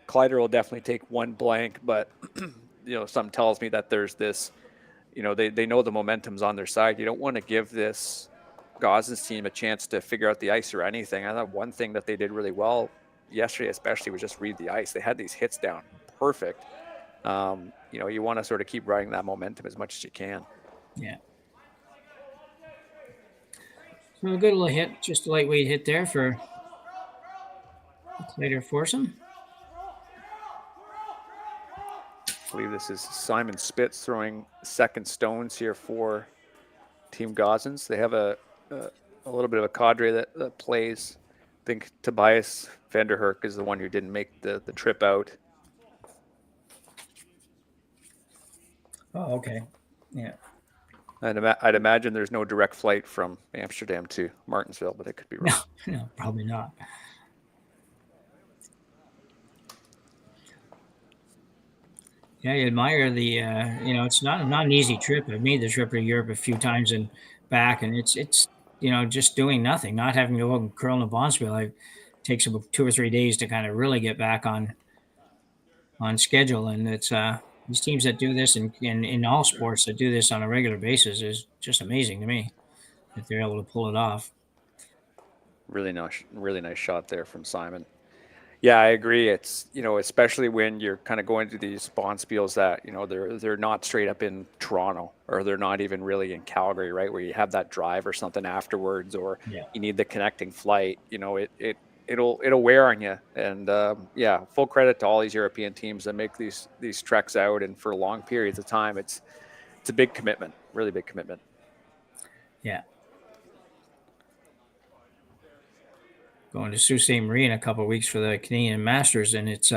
Kleiter will definitely take one blank, but something tells me that there's this, they know the momentum's on their side. You don't want to give this Gosgens team a chance to figure out the ice or anything. I thought one thing that they did really well yesterday, especially, was just read the ice. They had these hits down perfect. You want to sort of keep riding that momentum as much as you can. Yeah. So a good little hit, just a lightweight hit there for Kleiter foursome. I believe this is Simon Spitz throwing second stones here for Team Gosgens. They have a little bit of a cadre that plays. I think Tobias Vanderherk is the one who didn't make the trip out. Oh, okay. Yeah. I'd imagine there's no direct flight from Amsterdam to Martensville, but it could be wrong. No, probably not. Yeah, I admire the, it's not an easy trip. I've made the trip to Europe a few times and back, and it's just doing nothing, not having to go and curl in Bondsville. It takes about 2 or 3 days to kind of really get back on schedule. And it's these teams that do this in all sports that do this on a regular basis is just amazing to me that they're able to pull it off. Really nice shot there from Simon. Yeah, I agree. It's, especially when you're kind of going to these Bondsvilles that, they're not straight up in Toronto, or they're not even really in Calgary, right? Where you have that drive or something afterwards, or you need the connecting flight, it'll wear on you. And full credit to all these European teams that make these treks out, and for long periods of time. It's a big commitment, really big commitment. Yeah. Going to Sault Ste. Marie in a couple of weeks for the Canadian Masters, and it's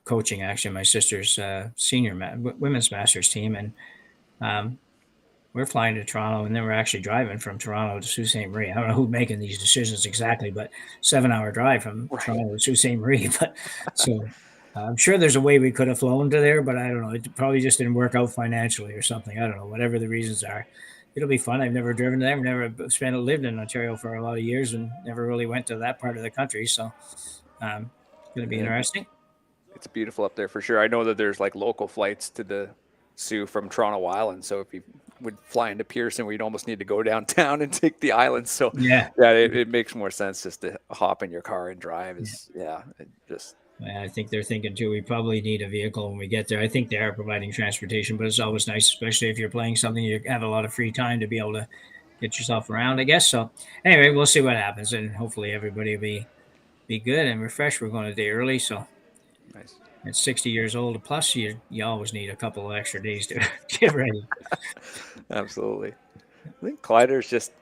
coaching actually my sister's senior women's Masters team, and we're flying to Toronto, and then we're actually driving from Toronto to Sault Ste. Marie. I don't know who's making these decisions exactly, but 7-hour drive from Toronto to Sault Ste. Marie. But so I'm sure there's a way we could have flown to there, but I don't know. It probably just didn't work out financially or something. I don't know. Whatever the reasons are, it'll be fun. I've never driven there. I've never lived in Ontario for a lot of years and never really went to that part of the country. So it's going to be interesting. It's beautiful up there for sure. I know that there's like local flights to the Sioux from Toronto Island. So if you would fly into Pearson, we'd almost need to go downtown and take the island. So it makes more sense just to hop in your car and drive. I think they're thinking too, we probably need a vehicle when we get there. I think they are providing transportation, but it's always nice, especially if you're playing something, you have a lot of free time to be able to get yourself around, I guess. So anyway, we'll see what happens, and hopefully everybody will be good and refreshed. We're going a day early, so nice. At 60 years old plus, you always need a couple of extra days to get ready. Absolutely. I think Kleiter's just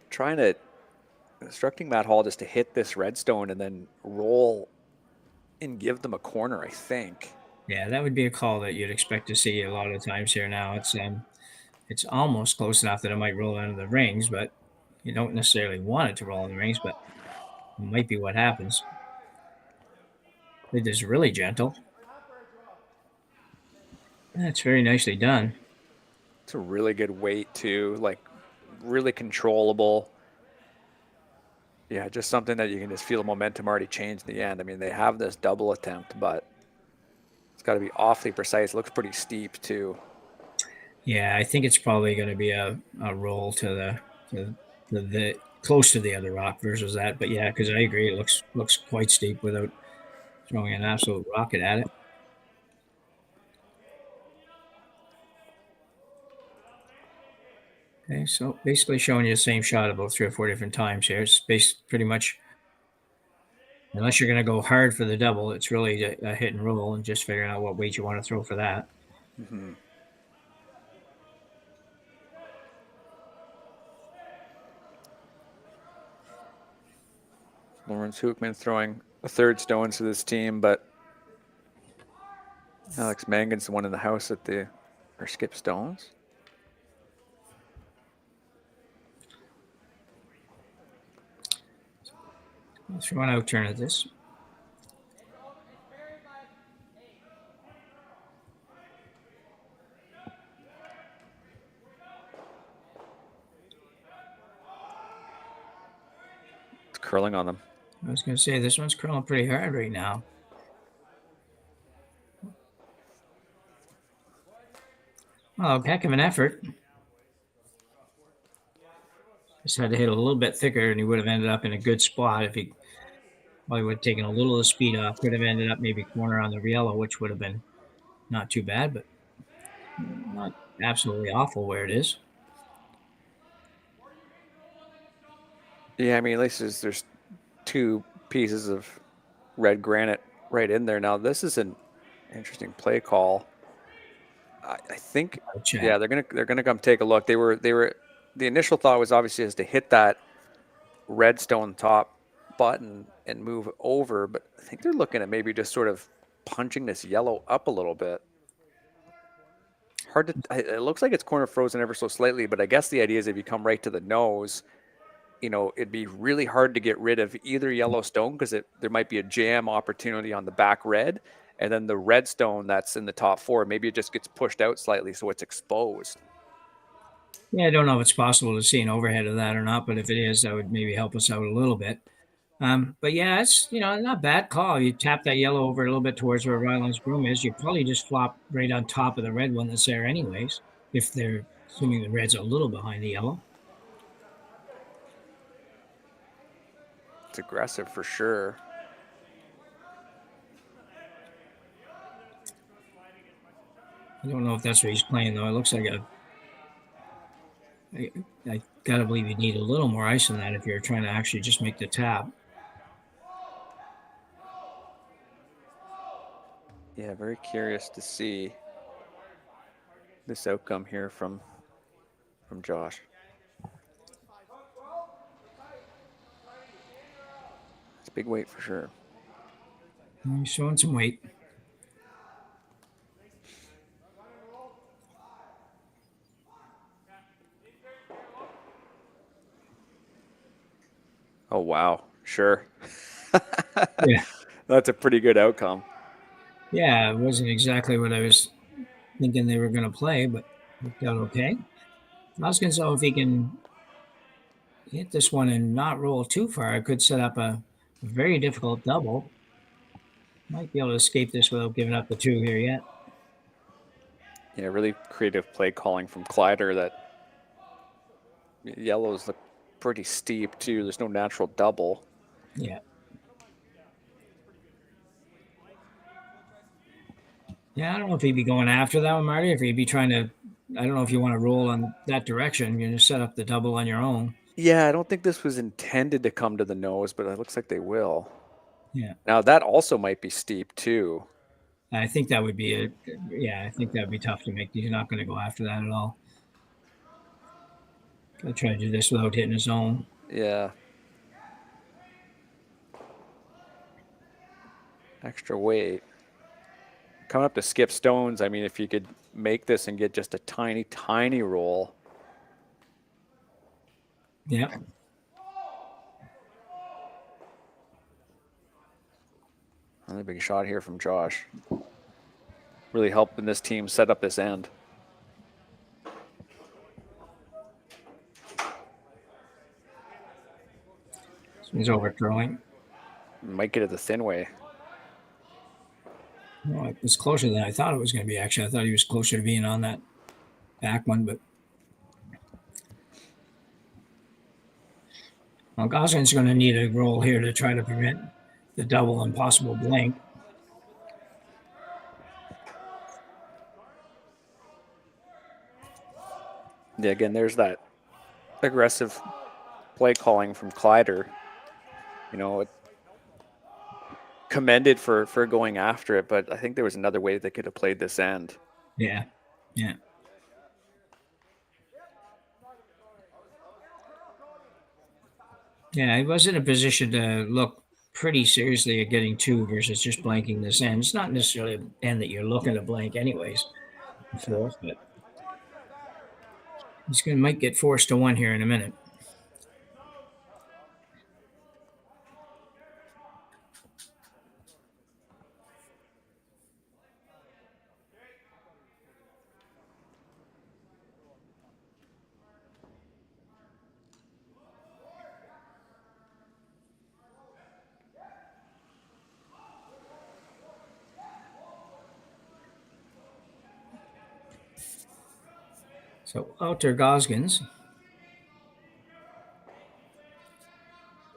instructing Matt Hall just to hit this redstone and then roll and give them a corner, I think. Yeah, that would be a call that you'd expect to see a lot of times here now. It's almost close enough that it might roll into the rings, but you don't necessarily want it to roll in the rings, but it might be what happens. It is really gentle. That's very nicely done. It's a really good weight too, like really controllable. Yeah, just something that you can just feel the momentum already change in the end. I mean, they have this double attempt, but it's got to be awfully precise. It looks pretty steep too. Yeah, I think it's probably going to be a roll to the close to the other rock versus that. But yeah, because I agree, it looks quite steep without throwing an absolute rocket at it. Okay, so basically showing you the same shot about 3 or 4 different times here. It's pretty much, unless you're going to go hard for the double, it's really a hit and roll and just figuring out what weight you want to throw for that. Mm-hmm. Lawrence Hookman throwing a third stone to this team, but Alex Mangan's the one in the house at or skip stones. Let's throw an out turn at this. It's curling on them. I was going to say, this one's curling pretty hard right now. Oh, heck of an effort. Just had to hit a little bit thicker, and he would have ended up in a good spot if he probably would have taken a little of the speed off. Could have ended up maybe corner on the yellow, which would have been not too bad, but not absolutely awful where it is. Yeah, I mean, at least there's 2 pieces of red granite right in there. Now, this is an interesting play call. I think, yeah, they're gonna come take a look. They were. The initial thought was obviously is to hit that redstone top button and move over, but I think they're looking at maybe just sort of punching this yellow up a little bit. Hard to. It looks like it's corner frozen ever so slightly, but I guess the idea is if you come right to the nose, it'd be really hard to get rid of either yellow stone because there might be a jam opportunity on the back red, and then the red stone that's in the top 4, maybe it just gets pushed out slightly so it's exposed. Yeah, I don't know if it's possible to see an overhead of that or not, but if it is, that would maybe help us out a little bit. But yeah, it's not a bad call. You tap that yellow over a little bit towards where Rylan's broom is. You probably just flop right on top of the red one that's there anyways, if they're assuming the red's a little behind the yellow. It's aggressive for sure. I don't know if that's what he's playing though. It looks like I gotta believe you need a little more ice than that if you're trying to actually just make the tap. Yeah, very curious to see this outcome here from Josh. It's a big weight for sure. He's showing some weight. Oh, wow. Sure. Yeah. That's a pretty good outcome. Yeah, it wasn't exactly what I was thinking they were going to play, but it worked out okay. Gosgens, though, if he can hit this one and not roll too far, it could set up a very difficult double. Might be able to escape this without giving up the 2 here yet. Yeah, really creative play calling from Kleiter. That yellows look pretty steep too. There's no natural double. Yeah. Yeah, I don't know if he'd be going after that one, Marty, if he'd be trying to, I don't know if you want to roll on that direction. You just set up the double on your own. Yeah, I don't think this was intended to come to the nose, but it looks like they will. Yeah. Now that also might be steep too. I think that would be I think that would be tough to make. He's not going to go after that at all. I'll try to do this without hitting his own. Yeah. Extra weight. Coming up to skip stones, I mean, if you could make this and get just a tiny, tiny roll. Yeah. Another big shot here from Josh. Really helping this team set up this end. He's over throwing. Might get it the thin way. Well, it was closer than I thought it was going to be, actually. I thought he was closer to being on that back one, but. Well, Goslin's going to need a roll here to try to prevent the double and possible blank. Yeah, again, there's that aggressive play calling from Kleiter. You know, commended for going after it, but I think there was another way they could have played this end. Yeah, yeah. Yeah, he was in a position to look pretty seriously at getting 2 versus just blanking this end. It's not necessarily an end that you're looking to blank anyways. Fourth, but he's might get forced to 1 here in a minute. So Wouter Gosgens.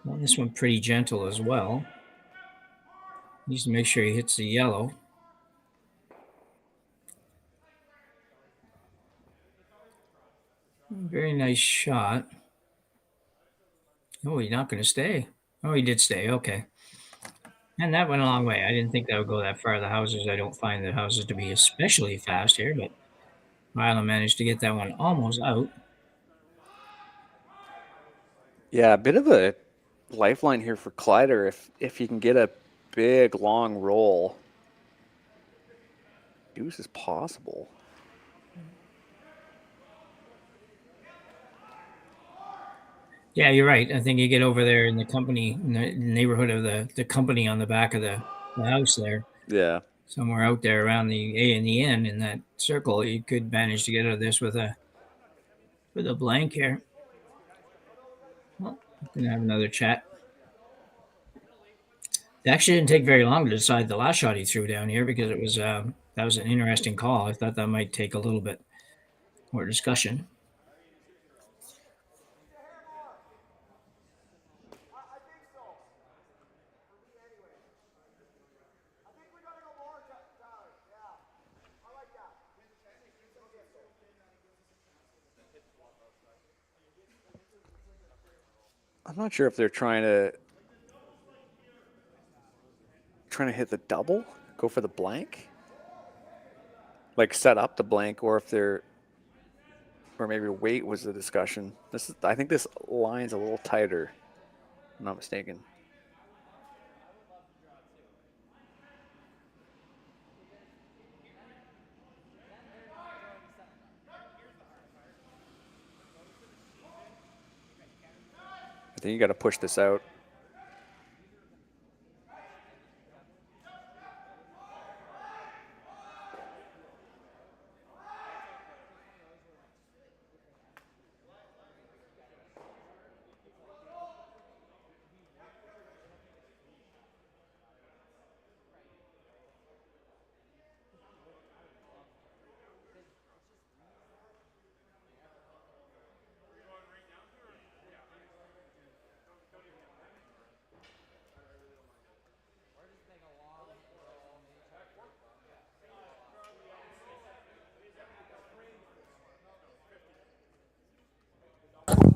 Well, this one pretty gentle as well. Needs to make sure he hits the yellow. Very nice shot. Oh, he's not going to stay. Oh, he did stay. Okay. And that went a long way. I didn't think that would go that far. The houses, I don't find the houses to be especially fast here, but Rylan managed to get that one almost out. Yeah, a bit of a lifeline here for Kleiter. If you can get a big, long roll, deuce is possible. Yeah, you're right. I think you get over there in the company, in the neighborhood of the company on the back of the house there. Yeah. Somewhere out there around the A and the N in that circle, you could manage to get out of this with a blank here. Well, I'm gonna have another chat. It actually didn't take very long to decide the last shot he threw down here because it was that was an interesting call. I thought that might take a little bit more discussion. I'm not sure if they're trying to hit the double, go for the blank, like set up the blank, or if they're, or maybe weight was the discussion. I think this line's a little tighter, if I'm not mistaken. I think you got to push this out.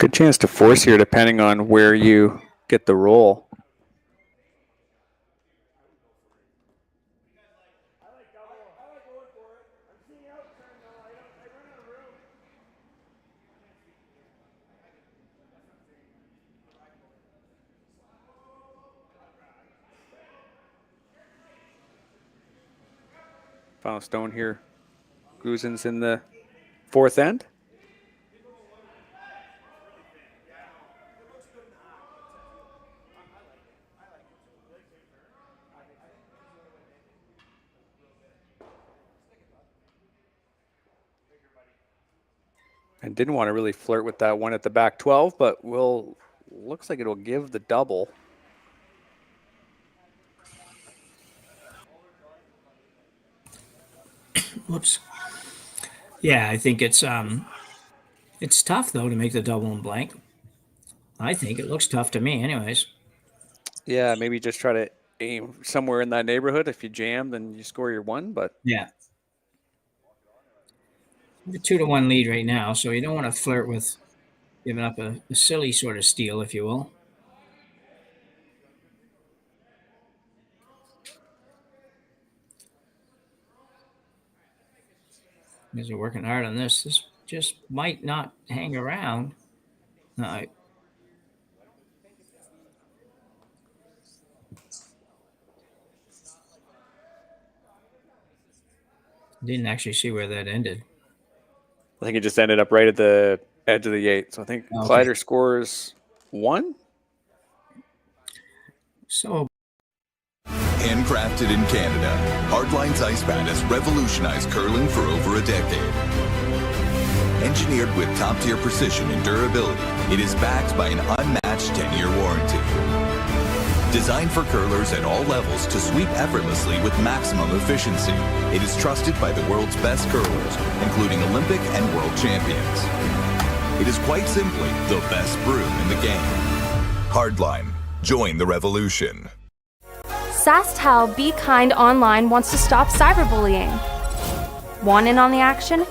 Good chance to force here depending on where you get the roll. Final stone here. Gosgens in the fourth end. And didn't want to really flirt with that one at the back 12, but looks like it'll give the double. Whoops. Yeah, I think it's tough though to make the double and blank. I think it looks tough to me, anyways. Yeah, maybe just try to aim somewhere in that neighborhood. If you jam, then you score your one. But yeah, a 2-1 lead right now, so you don't want to flirt with giving up a silly sort of steal, if you will. Because they're working hard on this. This just might not hang around. No. Didn't actually see where that ended. I think it just ended up right at the edge of the 8. So I think Kleiter scores 1. So handcrafted in Canada, Hardlines Ice Pad has revolutionized curling for over a decade. Engineered with top-tier precision and durability, it is backed by an unmatched 10-year warranty. Designed for curlers at all levels to sweep effortlessly with maximum efficiency, it is trusted by the world's best curlers, including Olympic and world champions. It is quite simply the best broom in the game. Hardline. Join the revolution. SaskTel Be Kind Online wants to stop cyberbullying. Want in on the action?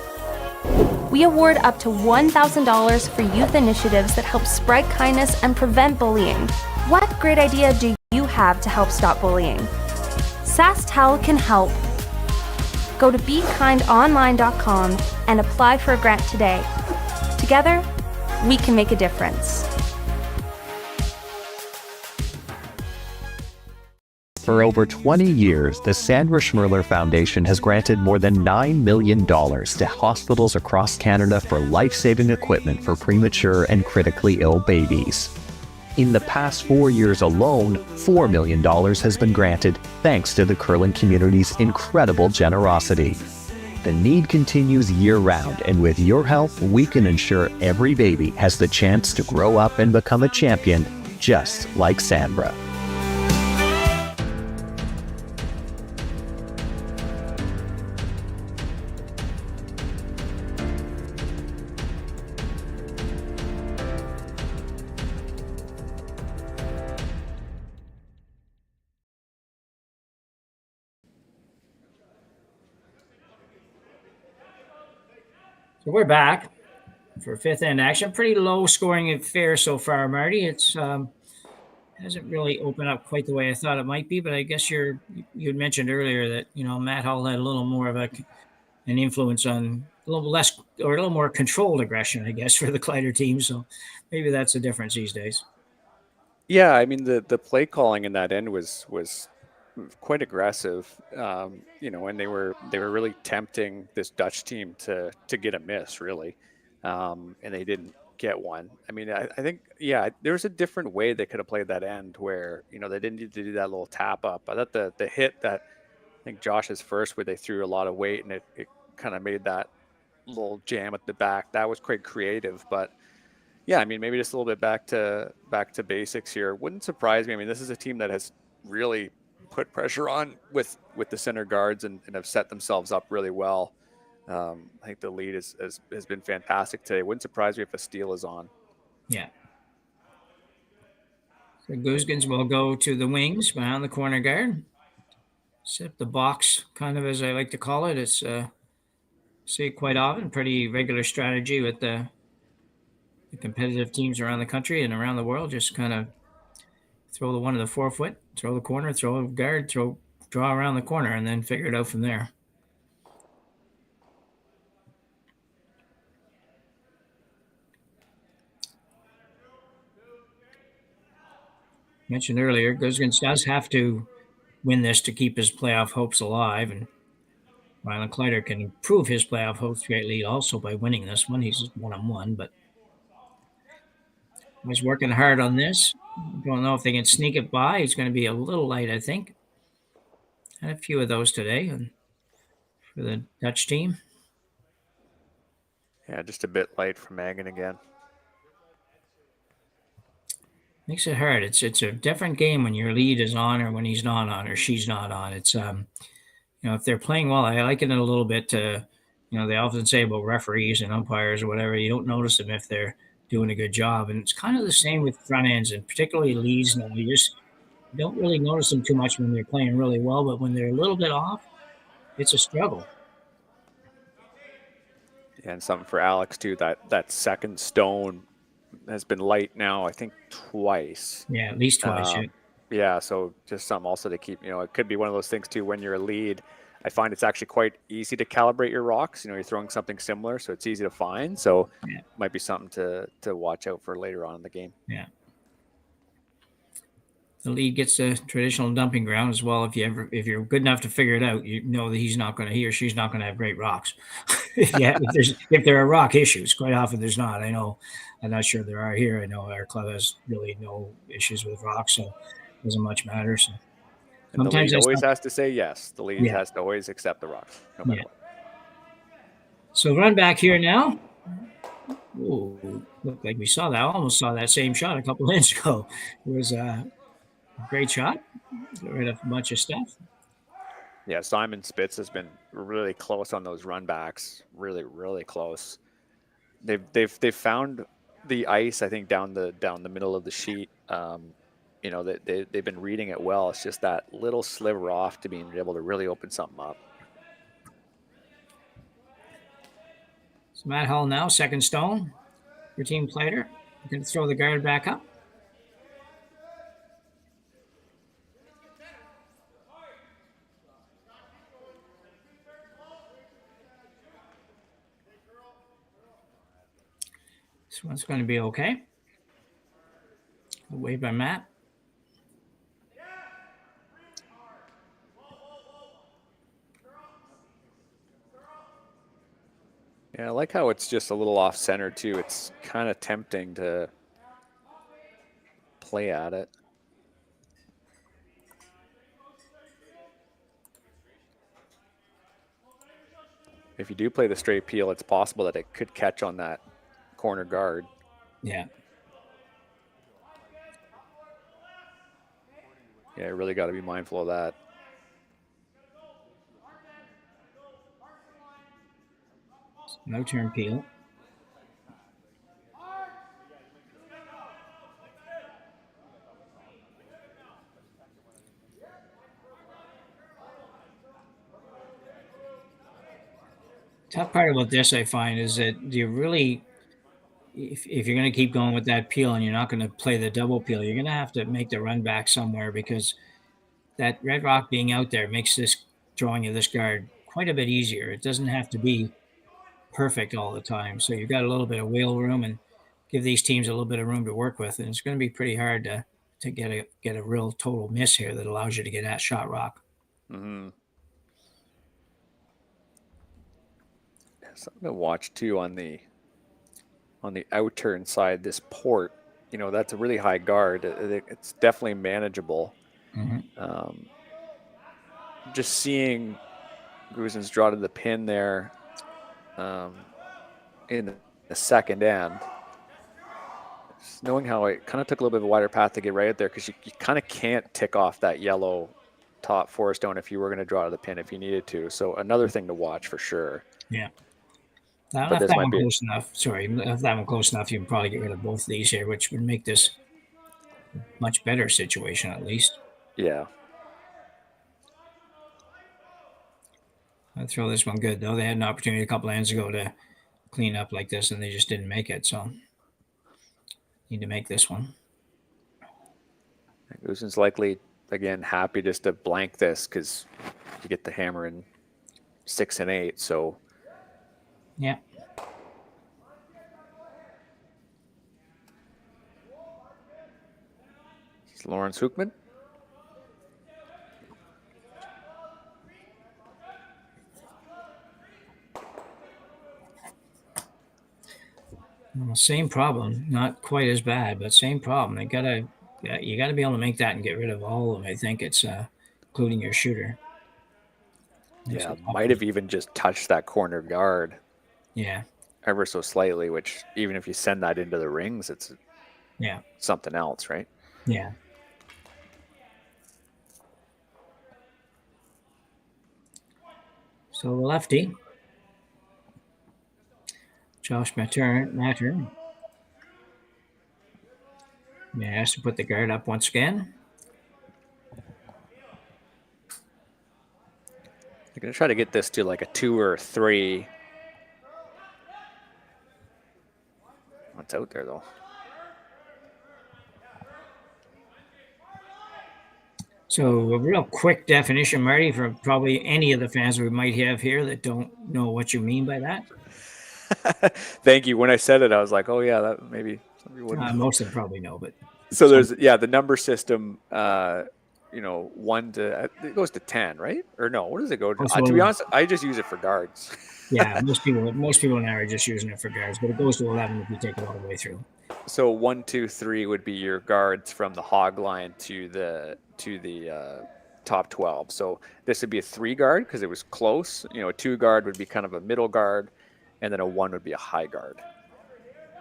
We award up to $1,000 for youth initiatives that help spread kindness and prevent bullying. What great idea do you have to help stop bullying? SaskTel can help. Go to BeKindOnline.com and apply for a grant today. Together, we can make a difference. For over 20 years, the Sandra Schmirler Foundation has granted more than $9 million to hospitals across Canada for life-saving equipment for premature and critically ill babies. In the past 4 years alone, $4 million has been granted thanks to the curling community's incredible generosity. The need continues year-round, and with your help, we can ensure every baby has the chance to grow up and become a champion, just like Sandra. So we're back for fifth end action. Pretty low scoring affair so far, Marty. It's hasn't really opened up quite the way I thought it might be, but I guess you had mentioned earlier that Matt Hull had a little more of an influence on a little less or a little more controlled aggression, I guess, for the Kleiter team. So maybe that's the difference these days. Yeah, I mean the play calling in that end was quite aggressive, and they were really tempting this Dutch team to get a miss, really, and they didn't get one. I mean, I think, there was a different way they could have played that end where, they didn't need to do that little tap up. I thought the hit that I think Josh's first, where they threw a lot of weight and it kind of made that little jam at the back, that was quite creative. But yeah, I mean, maybe just a little bit back to basics here. Wouldn't surprise me. I mean, this is a team that has really put pressure on with the center guards and have set themselves up really well. I think the lead has been fantastic today. Wouldn't surprise me if a steal is on. Yeah. So Gosgens will go to the wings behind the corner guard. Set the box, kind of, as I like to call it. It's see it quite often. Pretty regular strategy with the the competitive teams around the country and around the world just kind of throw the one to the 4 foot, throw the corner, throw a guard, draw around the corner, and then figure it out from there. Mentioned earlier, Gosgens does have to win this to keep his playoff hopes alive, and Rylan Kleiter can improve his playoff hopes greatly also by winning this one. He's 1-1, but he's working hard on this. Don't know if they can sneak it by. He's going to be a little light, I think. Had a few of those today for the Dutch team. Yeah, just a bit light for Megan again. Makes it hard. It's a different game when your lead is on or when he's not on or she's not on. It's if they're playing well, I liken it a little bit to, they often say about referees and umpires or whatever, you don't notice them if they're doing a good job. And it's kind of the same with front ends and particularly leads. You don't really notice them too much when they're playing really well, but when they're a little bit off, it's a struggle. And something for Alex too, that second stone has been light now, I think twice. Yeah, at least twice. Yeah, so just something also to keep, it could be one of those things too, when you're a lead, I find it's actually quite easy to calibrate your rocks. You're throwing something similar, so it's easy to find. So it might be something to watch out for later on in the game. Yeah. The lead gets a traditional dumping ground as well. If you're good enough to figure it out, you know that he or she's not going to have great rocks. if there are rock issues, quite often there's not. I know, I'm not sure there are here. I know our club has really no issues with rocks, so it doesn't much matter. So and sometimes the lead always has to say yes. The lead has to always accept the rocks, no matter what. So run back here now. Ooh, looked like we saw that. Almost saw that same shot a couple minutes ago. It was a great shot. Got rid of a bunch of stuff. Yeah, Simon Spitz has been really close on those run backs. Really, really close. They've found the ice, I think, down the middle of the sheet. They've been reading it well. It's just that little sliver off to being able to really open something up. So Matt Hull now, second stone for Team Kleiter. Going to throw the guard back up. This one's going to be okay. Away by Matt. Yeah, I like how it's just a little off center too. It's kind of tempting to play at it. If you do play the straight peel, it's possible that it could catch on that corner guard. Yeah. Yeah, you really got to be mindful of that. No turn peel. Tough part about this, I find, is that you really, if you're going to keep going with that peel and you're not going to play the double peel, you're going to have to make the run back somewhere, because that red rock being out there makes this drawing of this guard quite a bit easier. It doesn't have to be perfect all the time. So you've got a little bit of wheel room and give these teams a little bit of room to work with. And it's going to be pretty hard to get a real total miss here that allows you to get at shot rock. Mm-hmm. Something to watch too on the outer inside this port. That's a really high guard. It's definitely manageable. Mm-hmm. Just seeing Gosgens draw to the pin there in the second end. Just knowing how it kind of took a little bit of a wider path to get right out there, because you kind of can't tick off that yellow top four stone if you were going to draw to the pin if you needed to. So another thing to watch for sure. Yeah. Now, if that one close enough, if that one close enough, you can probably get rid of both of these here, which would make this a much better situation at least. Yeah. I'd throw this one good, though. They had an opportunity a couple hands ago to clean up like this, and they just didn't make it. So Need to make this one. Gosgens likely, again, happy just to blank this because you get the hammer in 6 and 8. So, yeah. It's Lawrence Hookman. Well, same problem, not quite as bad, but same problem. You gotta be able to make that and get rid of all of them. I think it's including your shooter. Yeah, might have even just touched that corner guard. Yeah. Ever so slightly, which even if you send that into the rings, it's something else, right? Yeah. So the lefty, Josh Matter. Yeah, has to put the guard up once again. They're going to try to get this to like a 2 or a 3. What's out there, though? So a real quick definition, Marty, for probably any of the fans we might have here that don't know what you mean by that. Thank you. When I said it, I was like, oh, yeah, that maybe somebody wouldn't. Most of them probably know, but. So there's, the number system, 1 to, it goes to 10, right? Or no, what does it go to? To be honest, I just use it for guards. Yeah, most people now are just using it for guards, but it goes to 11 if you take it all the way through. So 1, 2, 3 would be your guards from the hog line to the top 12. So this would be a 3 guard because it was close. A 2 guard would be kind of a middle guard, and then a 1 would be a high guard.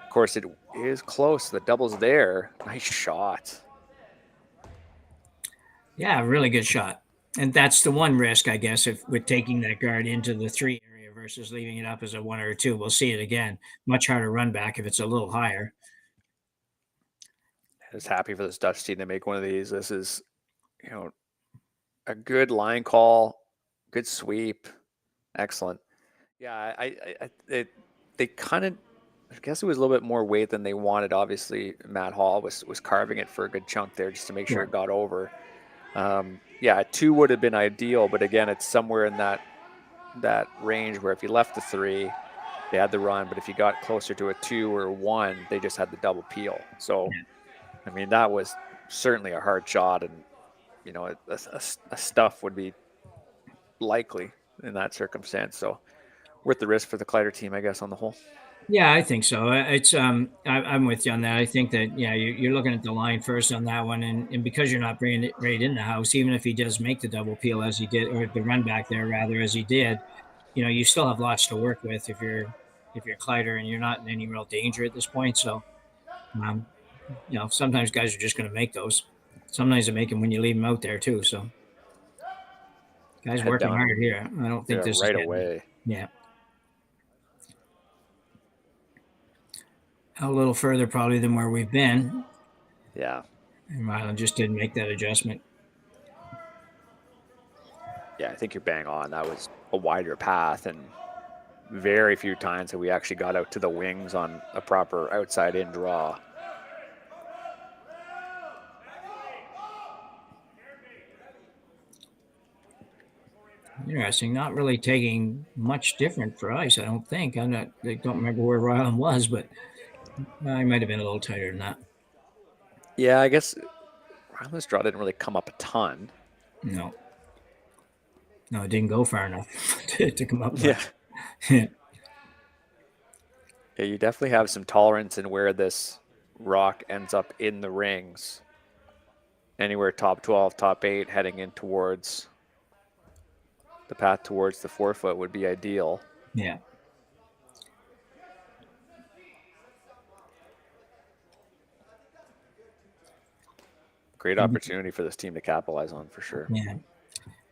Of course, it is close. The double's there. Nice shot. Yeah, really good shot. And that's the one risk, I guess, if with taking that guard into the 3 area versus leaving it up as a 1 or a 2. We'll see it again. Much harder run back if it's a little higher. Just happy for this Dutch team to make one of these. This is, a good line call, good sweep, excellent. Yeah, they kind of, I guess it was a little bit more weight than they wanted. Obviously, Matt Hall was carving it for a good chunk there just to make sure it got over. A 2 would have been ideal, but again, it's somewhere in that range where if you left the 3, they had the run, but if you got closer to a 2 or a 1, they just had the double peel. So, I mean, that was certainly a hard shot, and a stuff would be likely in that circumstance. So, worth the risk for the Kleiter team, I guess, on the whole. Yeah, I think so. It's I'm with you on that. I think that you're looking at the line first on that one, and because you're not bringing it right in the house, even if he does make the double peel as he did, or the run back there rather as he did, you still have lots to work with if you're Kleiter and you're not in any real danger at this point. So, sometimes guys are just going to make those. Sometimes they make them when you leave them out there too. So, guys working hard here. I don't think this right is away. Yeah. A little further probably than where we've been. Yeah. And Rylan just didn't make that adjustment. Yeah, I think you're bang on. That was a wider path, and very few times that we actually got out to the wings on a proper outside in draw. Interesting. Not really taking much different for ice, I don't think. I don't remember where Rylan was, but I might have been a little tighter than that. Yeah, I guess Rylan's draw didn't really come up a ton. No, it didn't go far enough to come up. Yeah. Yeah, you definitely have some tolerance in where this rock ends up in the rings. Anywhere top 12, top 8, heading in towards the path towards the 4-foot would be ideal. Yeah. Great opportunity for this team to capitalize on, for sure. Yeah.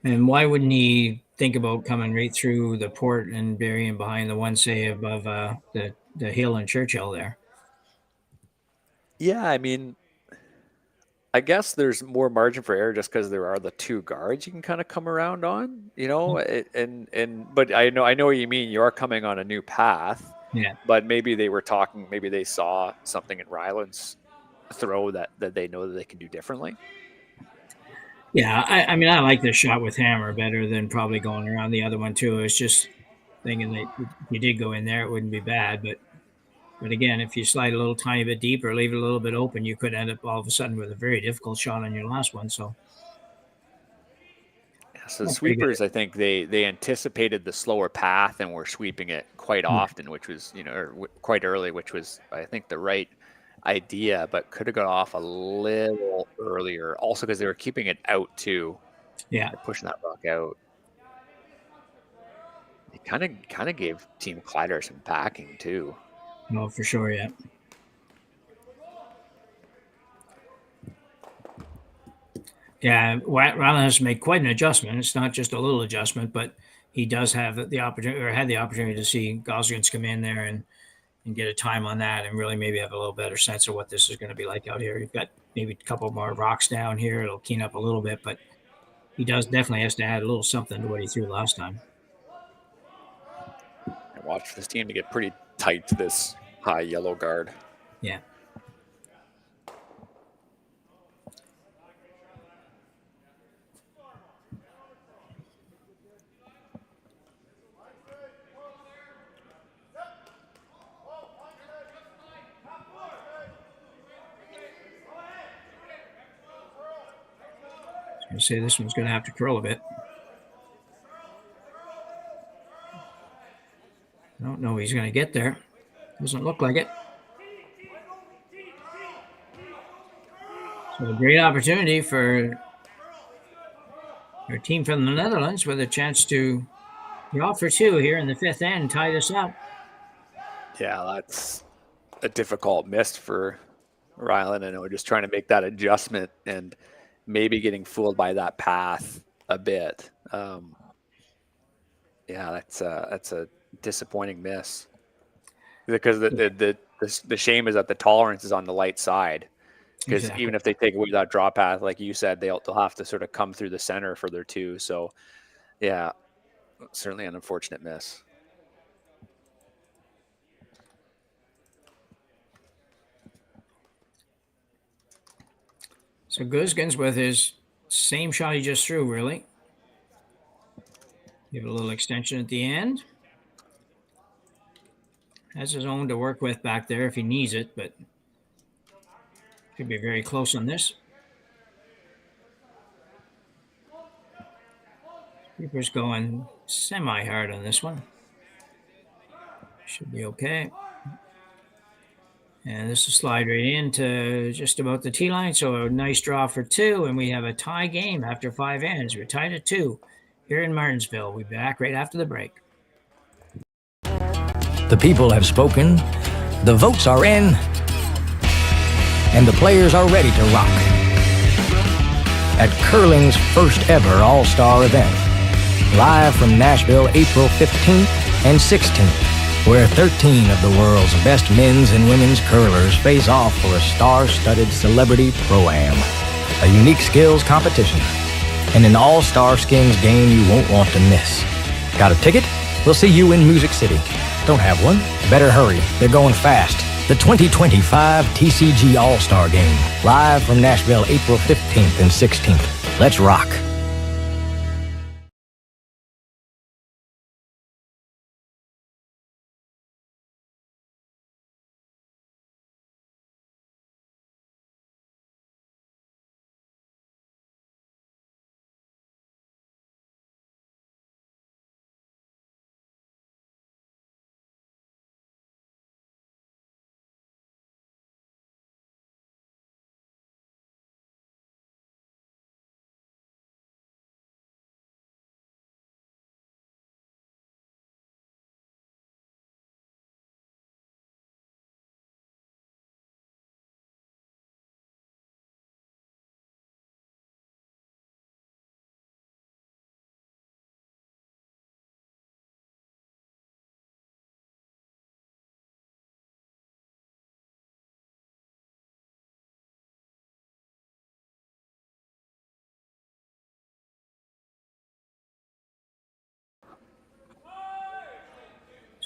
And why wouldn't he think about coming right through the port and burying behind the one, say, above the hill in Churchill there? Yeah, I mean, I guess there's more margin for error just because there are the 2 guards you can kind of come around on, but I know what you mean. You are coming on a new path. Yeah. But maybe they were talking, maybe they saw something in Rylan's throw that they know that they can do differently. Yeah, I mean, I like the shot with hammer better than probably going around the other one too. It's just thinking that if you did go in there, it wouldn't be bad. But again, if you slide a little tiny bit deeper, leave it a little bit open, you could end up all of a sudden with a very difficult shot on your last one. So, So the sweepers, I think they anticipated the slower path and were sweeping it quite often, which was, or quite early, which was, I think, the right idea, but could have got off a little earlier. Also, because they were keeping it out too. Yeah, pushing that rock out. It kind of gave Team Kleiter some backing too. No, for sure, yeah. Yeah, Rylan has to make quite an adjustment. It's not just a little adjustment, but he does have the opportunity, or had the opportunity, to see Gosgens come in there and get a time on that, and really maybe have a little better sense of what this is going to be like out here. You've got maybe a couple more rocks down here. It'll clean up a little bit, but he definitely has to add a little something to what he threw last time. And watch for this team to get pretty tight to this high yellow guard. Yeah. I say this one's going to have to curl a bit. I don't know if he's going to get there. Doesn't look like it. So a great opportunity for our team from the Netherlands with a chance to draw for two here in the fifth end and tie this up. Yeah, that's a difficult miss for Rylan. I know, just trying to make that adjustment and maybe getting fooled by that path a bit. Yeah, that's a disappointing miss, because the shame is that the tolerance is on the light side. Because even if they take away that draw path, like you said, they'll have to sort of come through the center for their two. So, yeah, certainly an unfortunate miss. So Gosgens with his same shot he just threw, really. Give it a little extension at the end. Has his own to work with back there if he needs it, but should be very close on this. Keeper's going semi-hard on this one. Should be okay. And this will slide right into just about the tee line. So a nice draw for two, and we have a tie game after 5 ends. We're tied at 2 here in Martensville. We'll be back right after the break. The people have spoken, the votes are in, and the players are ready to rock. At curling's first ever All-Star event, live from Nashville, April 15th and 16th, where 13 of the world's best men's and women's curlers face off for a star-studded celebrity pro-am, a unique skills competition, and an all-star skins game you won't want to miss. Got a ticket? We'll see you in Music City. Don't have one? Better hurry. They're going fast. The 2025 TCG All-Star Game, live from Nashville, April 15th and 16th. Let's rock.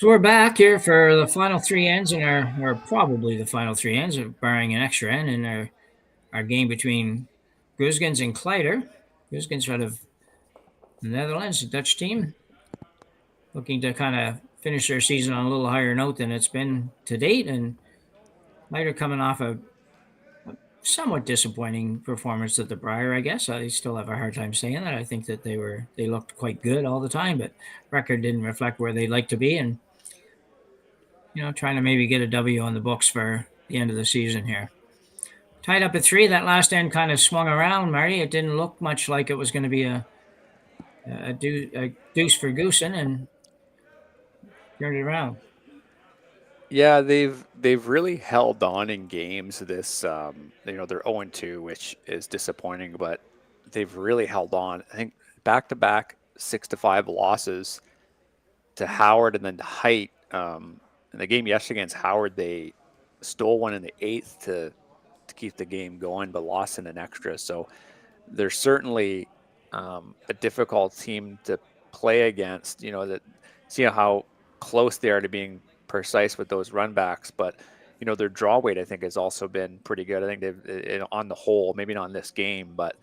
So we're back here for the final three ends in or probably the final three ends, barring an extra end in our game between Gosgens and Kleiter. Gosgens out of the Netherlands, a Dutch team, looking to kind of finish their season on a little higher note than it's been to date, and Kleiter coming off a somewhat disappointing performance at the Brier, I guess. I still have a hard time saying that. I think that they looked quite good all the time, but record didn't reflect where they'd like to be, and trying to maybe get a W on the books for the end of the season here. Tied up at 3. That last end kind of swung around, Marty. It didn't look much like it was going to be a deuce for Goosen, and turned it around. Yeah, they've really held on in games. This they're 0-2, which is disappointing, but they've really held on. I think back-to-back 6-5 losses to Howard and then to Height. In the game yesterday against Howard, they stole one in the 8th to keep the game going, but lost in an extra. So they're certainly a difficult team to play against. That see how close they are to being precise with those run backs, but their draw weight I think has also been pretty good. I think they've on the whole, maybe not in this game, but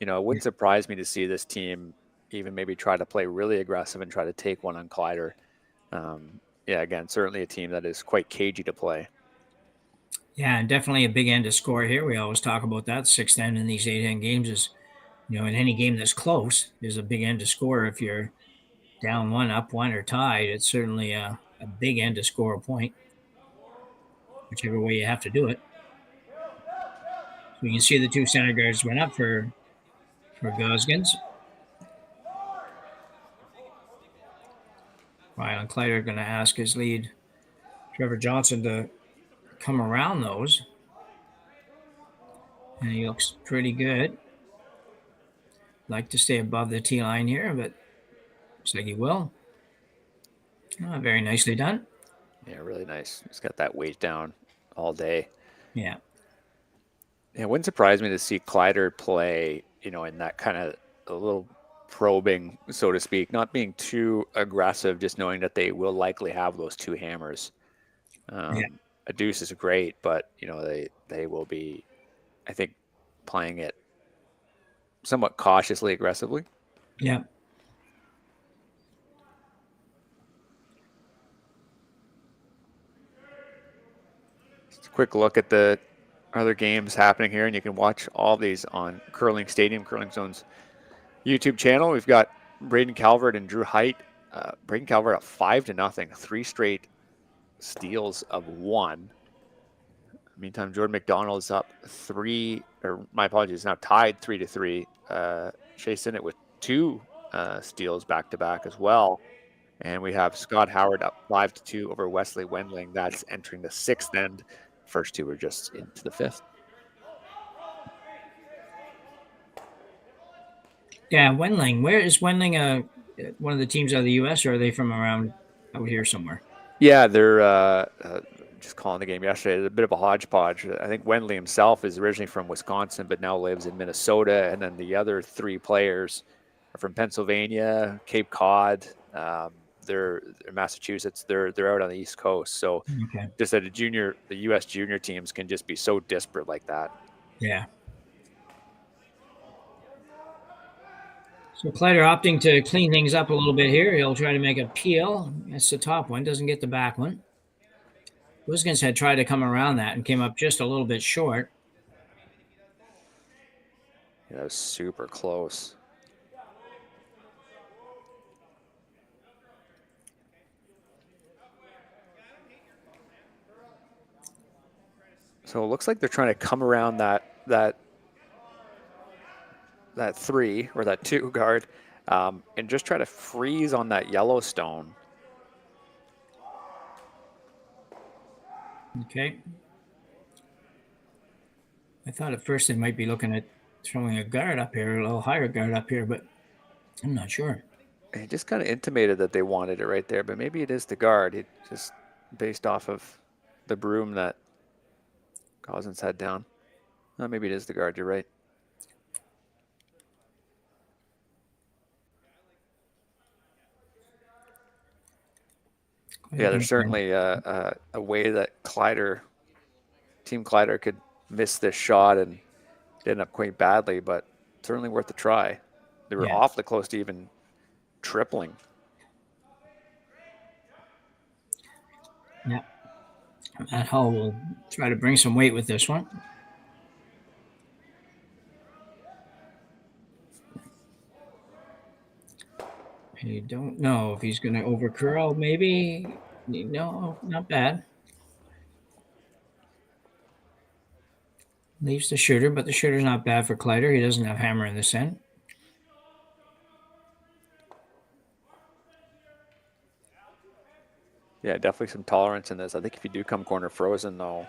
it wouldn't surprise me to see this team even maybe try to play really aggressive and try to take one on Kleiter. Again, certainly a team that is quite cagey to play. Yeah, and definitely a big end to score here. We always talk about that. 6th end in these 8-end games is, in any game that's close, is a big end to score. If you're down 1, up 1, or tied, it's certainly a big end to score a point, whichever way you have to do it. So you can see the 2 center guards went up for Gosgens. Rylan Kleiter going to ask his lead, Trevor Johnson, to come around those. And he looks pretty good. Like to stay above the T line here, but looks like he will. Very nicely done. Yeah, really nice. He's got that weight down all day. Yeah. It wouldn't surprise me to see Kleiter play, in that kind of a little probing, so to speak, not being too aggressive, just knowing that they will likely have those 2 hammers. A deuce is great, but they will be, I think, playing it somewhat cautiously, aggressively. Yeah. Just a quick look at the other games happening here, and you can watch all these on Curling Stadium, Curling Zone's YouTube channel. We've got Braden Calvert and Drew Height. Braden Calvert up 5-0, 3 straight steals of 1. Meantime, Jordan McDonald is up 3, or my apologies, now tied 3-3. Chase Sinnott with 2 steals back-to-back as well. And we have Scott Howard up 5-2 over Wesley Wendling. That's entering the 6th end. First 2 are just into the 5th. Yeah, Wendling. Where is Wendling? One of the teams out of the U.S., or are they from around out here somewhere? Yeah, they're just calling the game yesterday. It's a bit of a hodgepodge. I think Wendley himself is originally from Wisconsin, but now lives in Minnesota. And then the other 3 players are from Pennsylvania, Cape Cod. They're in Massachusetts. They're out on the East Coast. So just that the U.S. junior teams can just be so disparate like that. Yeah. So Kleiter opting to clean things up a little bit here. He'll try to make a peel. That's the top one. Doesn't get the back one. Gosgens had tried to come around that and came up just a little bit short. Yeah, that was super close. So it looks like they're trying to come around that 3 or that 2 guard and just try to freeze on that Yellowstone. Okay. I thought at first they might be looking at throwing a guard up here, a little higher guard up here, but I'm not sure. He just kind of intimated that they wanted it right there, but maybe it is the guard. It just based off of the broom that Gosgens had down. Maybe it is the guard. You're right. Yeah, there's certainly a way that Team Kleiter could miss this shot and end up quite badly, but certainly worth a try. They were awfully close to even tripling. Yeah. Matt Hull will try to bring some weight with this one. You don't know if he's going to over curl, maybe. No, not bad. Leaves the shooter, but the shooter's not bad for Kleiter. He doesn't have hammer in this end. Yeah, definitely some tolerance in this. I think if you do come corner frozen, though,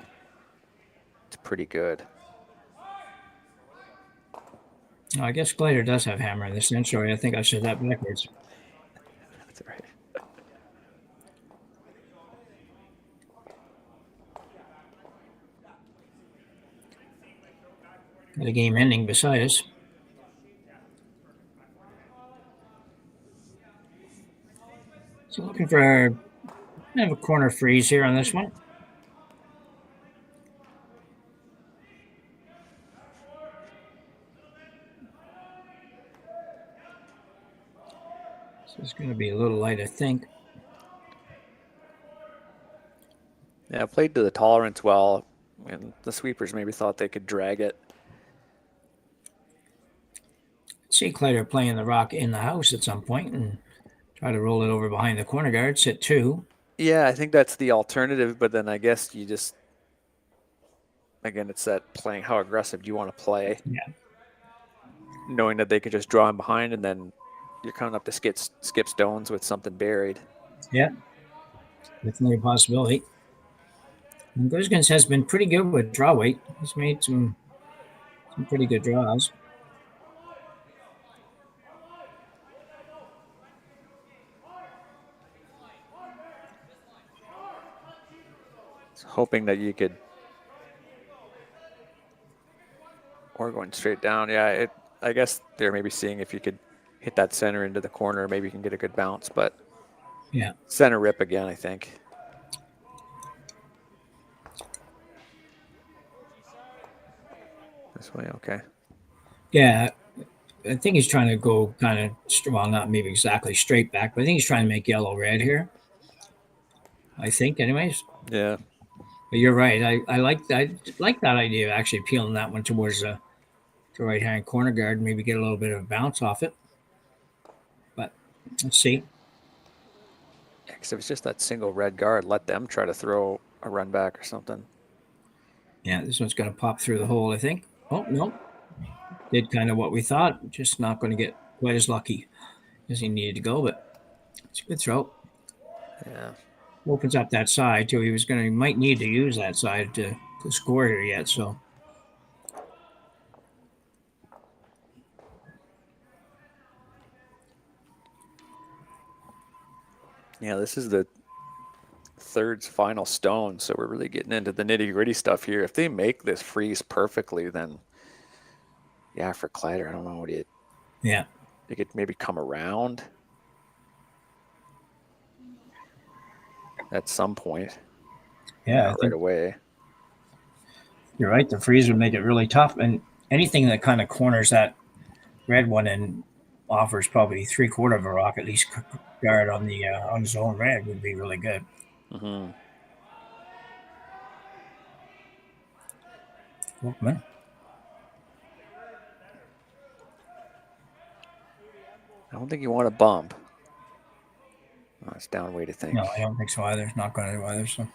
it's pretty good. Oh, I guess Kleiter does have hammer in this end. Sorry, I think I said that backwards. That's all right. Got a game ending beside us. So looking for kind of a corner freeze here on this one. So it's going to be a little light, I think. Yeah, played to the tolerance well, and the sweepers maybe thought they could drag it. See Kleiter playing the rock in the house at some point and try to roll it over behind the corner guard, sit 2. Yeah, I think that's the alternative, but then I guess you just, again, it's that playing how aggressive do you want to play. Yeah. Knowing that they could just draw him behind, and then you're coming up to skip stones with something buried. Yeah, definitely a possibility. And Gosgens has been pretty good with draw weight. He's made some pretty good draws. Hoping that you could, or going straight down. Yeah, I guess they're maybe seeing if you could hit that center into the corner, maybe you can get a good bounce, but yeah, center rip again, I think. This way, okay. Yeah, I think he's trying to go kind of, well, not maybe exactly straight back, but I think he's trying to make yellow-red here. I think, anyways. Yeah. But you're right. I like that idea of actually peeling that one towards the right-hand corner guard, maybe get a little bit of a bounce off it. But let's see. Because if it's just that single red guard, let them try to throw a run back or something. Yeah, this one's going to pop through the hole, I think. Oh, no. Did kind of what we thought, just not going to get quite as lucky as he needed to go, but it's a good throw. Yeah. Opens up that side, too. He might need to use that side to score here yet, so. Yeah, this is the third's final stone, so we're really getting into the nitty-gritty stuff here. If they make this freeze perfectly, then yeah, for Kleiter, I don't know what you could maybe come around at some point. Yeah, not right away. You're right. The freeze would make it really tough, and anything that kind of corners that red one and offers probably 3/4 of a rock at least guard on the zone red would be really good. Mm-hmm. Wolfman. I don't think you want to bump. Oh, it's down way to think. No, I don't think so either. It's not going to do either. So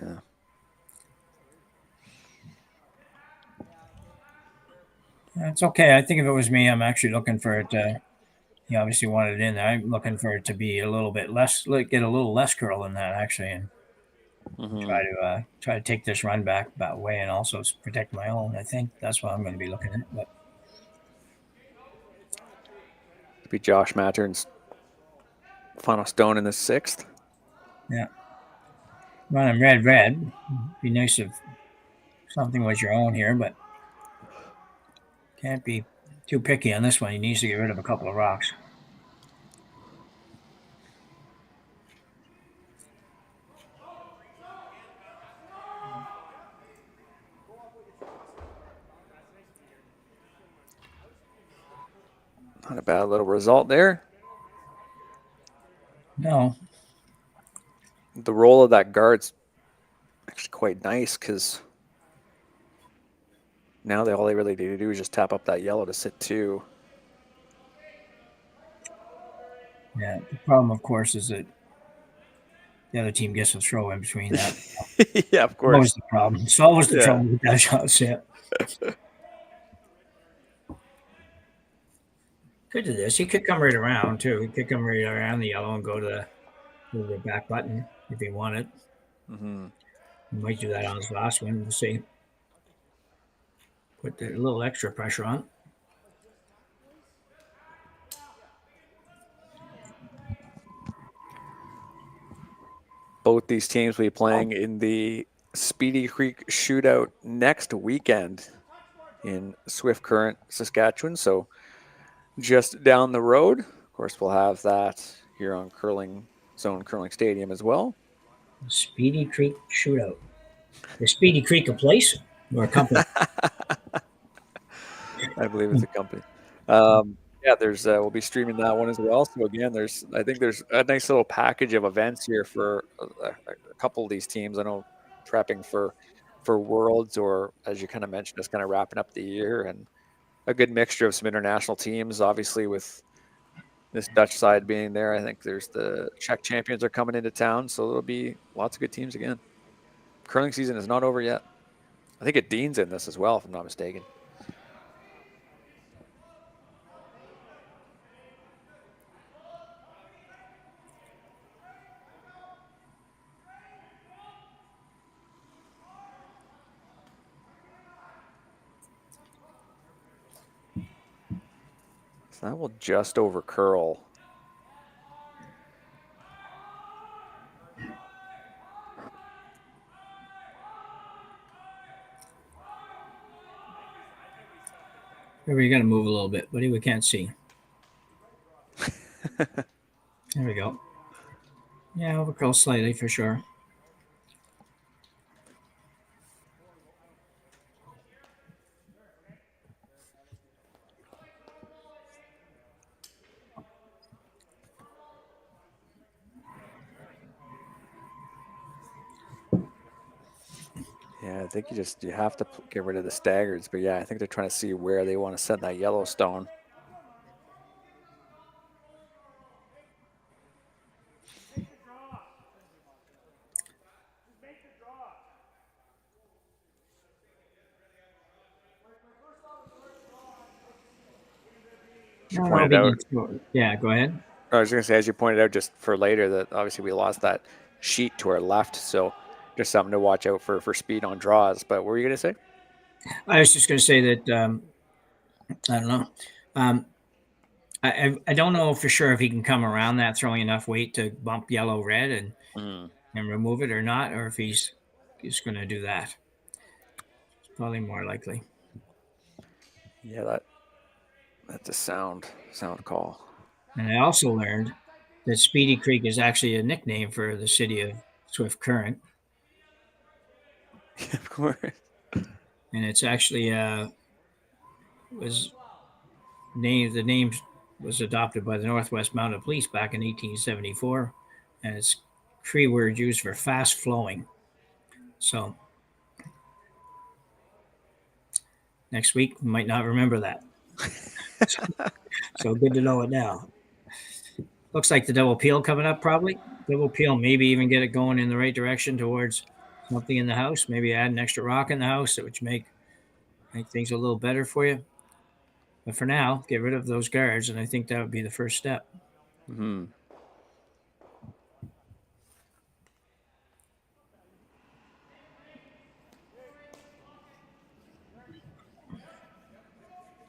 yeah. It's okay. I think if it was me, I'm actually looking for it. He obviously wanted it in there. I'm looking for it to be a little bit less, get a little less curl than that actually, and try to take this run back that way, and also protect my own. I think that's what I'm going to be looking at. But it'd be Josh Mattern's final stone in the 6th. Yeah. Running red. Be nice if something was your own here, but can't be too picky on this one. He needs to get rid of a couple of rocks. Not a bad little result there. No. The role of that guard's actually quite nice because now all they really need to do is just tap up that yellow to sit 2. Yeah, the problem, of course, is that the other team gets a throw in between that. Yeah, of course. Always the problem. It's always the trouble with that shot set. Could do this. He could come right around, too. He could come right around the yellow and go to the back button if he wanted. Mm-hmm. He might do that on his last one. We'll see. Put a little extra pressure on. Both these teams will be playing in the Speedy Creek Shootout next weekend in Swift Current, Saskatchewan. So just down the road. Of course, we'll have that here on Curling Stadium as well. Speedy Creek Shootout. The Speedy Creek a place or a company? I believe it's a company. Yeah, we'll be streaming that one as well. So again, I think there's a nice little package of events here for a couple of these teams. I know prepping for Worlds, or as you kind of mentioned, just kind of wrapping up the year, and a good mixture of some international teams. Obviously, with this Dutch side being there, I think there's the Czech champions are coming into town, so there'll be lots of good teams again. Curling season is not over yet. I think it Dean's in this as well, if I'm not mistaken. So that will just over curl. Maybe you got to move a little bit, buddy. We can't see. There we go. Yeah, over curl slightly for sure. Yeah, I think you have to get rid of the staggers, but yeah, I think they're trying to see where they want to send that Yellowstone. You pointed out. Yeah, go ahead. I was going to say, as you pointed out, just for later, that obviously we lost that sheet to our left, so just something to watch out for speed on draws. But what were you going to say? I was just going to say that I don't know. I don't know for sure if he can come around that throwing enough weight to bump yellow red and remove it or not, or if he's going to do that. It's probably more likely. Yeah, that's a sound call. And I also learned that Speedy Creek is actually a nickname for the city of Swift Current. Of course. And it's actually the name was adopted by the Northwest Mounted Police back in 1874, and it's Cree word used for fast flowing. So next week we might not remember that. So good to know it now. Looks like the double peel coming up, probably. Double peel, maybe even get it going in the right direction towards something in the house. Maybe add an extra rock in the house, which make things a little better for you. But for now, get rid of those guards, and I think that would be the first step. Mm-hmm.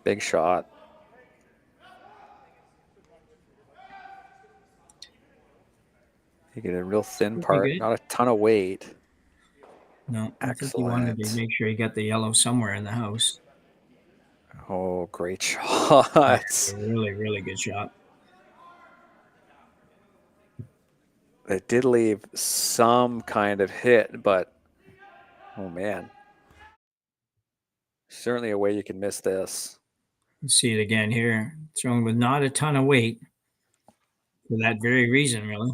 Big shot. You get a real thin part, not a ton of weight. No, I think he wanted to make sure he got the yellow somewhere in the house. Oh, great shots. Really, really good shot. It did leave some kind of hit, but oh man. Certainly a way you can miss this. You see it again here, thrown with not a ton of weight for that very reason, really.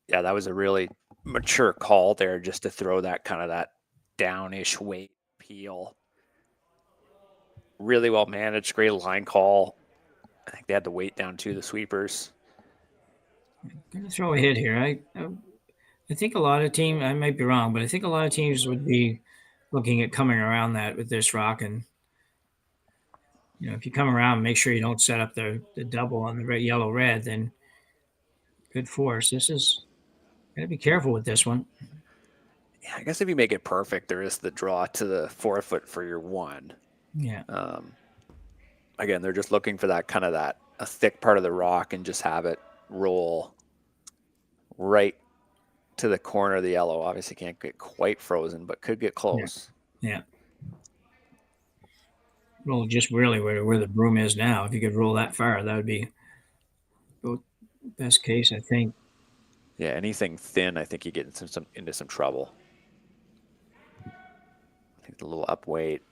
Yeah, that was a really mature call there, just to throw that kind of that downish weight peel. Really well managed, great line call. I think they had the weight down too, the sweepers. Going to throw a hit here. I think a lot of teams, I might be wrong, but I think a lot of teams would be looking at coming around that with this rock. And, if you come around, make sure you don't set up the double on the red, yellow, red, then good force. This is, got to be careful with this one. Yeah, I guess if you make it perfect, there is the draw to the 4 foot for your 1. Yeah. Again, they're just looking for that kind of a thick part of the rock and just have it roll right to the corner of the yellow. Obviously can't get quite frozen, but could get close. Yeah. Roll just really where the broom is now. If you could roll that far, that would be best case, I think. Yeah, anything thin, I think you get into some trouble. I think the little up weight.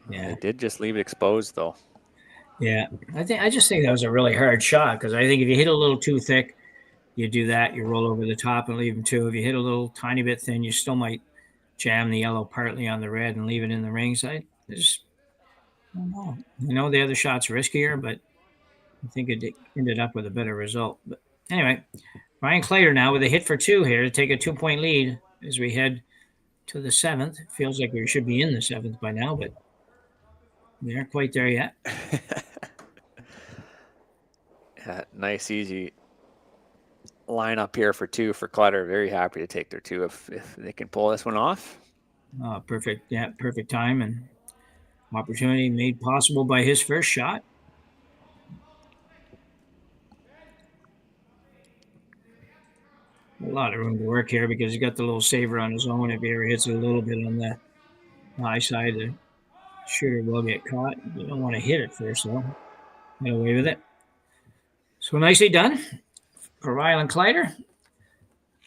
Yeah, they did just leave it exposed, though. Yeah, I just think that was a really hard shot, because I think if you hit a little too thick, you do that, you roll over the top and leave them two. If you hit a little tiny bit thin, you still might jam the yellow partly on the red and leave it in the rings. I don't know. I know the other shot's riskier, but I think it ended up with a better result. But anyway, Rylan Kleiter now with a hit for 2 here to take a 2-point lead as we head to the 7th. It feels like we should be in the 7th by now, but we aren't quite there yet. Yeah, nice, easy line up here for 2 for Kleiter. Very happy to take their 2 if they can pull this one off. Perfect. Yeah, perfect time and opportunity made possible by his first shot. A lot of room to work here because he's got the little saver on his own. If he ever hits it a little bit on the high side, the shooter will get caught. You don't want to hit it first, though. Get away with it. So nicely done for Rylan Kleiter.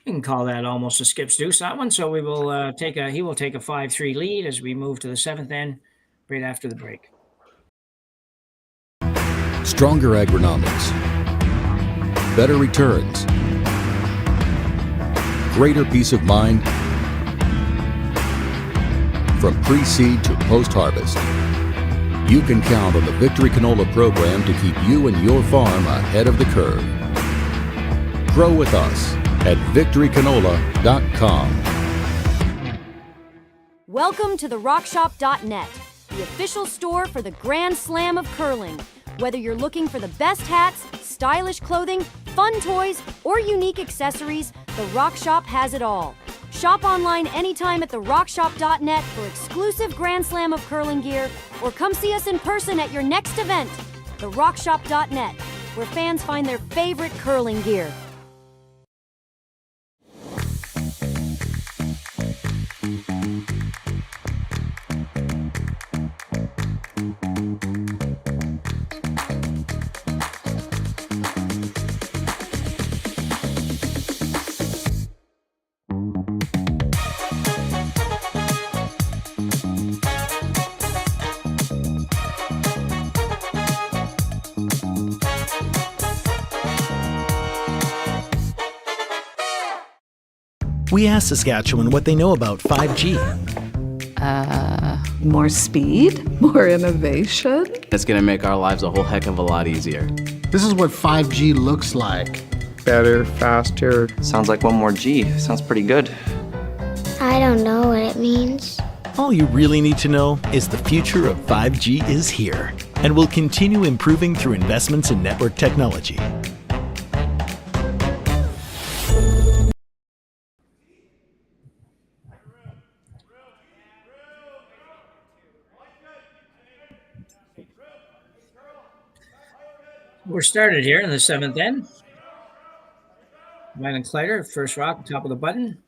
You can call that almost a skip's deuce, that one. So we will he will take a 5-3 lead as we move to the 7th end right after the break. Stronger agronomics, better returns, greater peace of mind from pre-seed to post-harvest. You can count on the Victory Canola program to keep you and your farm ahead of the curve. Grow with us at victorycanola.com. Welcome to the rockshop.net, the official store for the Grand Slam of curling. Whether you're looking for the best hats, stylish clothing, fun toys, or unique accessories, the Rock Shop has it all. Shop online anytime at therockshop.net for exclusive Grand Slam of curling gear, or come see us in person at your next event. Therockshop.net, where fans find their favorite curling gear. We asked Saskatchewan what they know about 5G. More speed, more innovation. It's going to make our lives a whole heck of a lot easier. This is what 5G looks like. Better, faster. Sounds like one more G. Sounds pretty good. I don't know what it means. All you really need to know is the future of 5G is here and will continue improving through investments in network technology. We're started here in the 7th end. Rylan Kleiter, first rock, top of the button.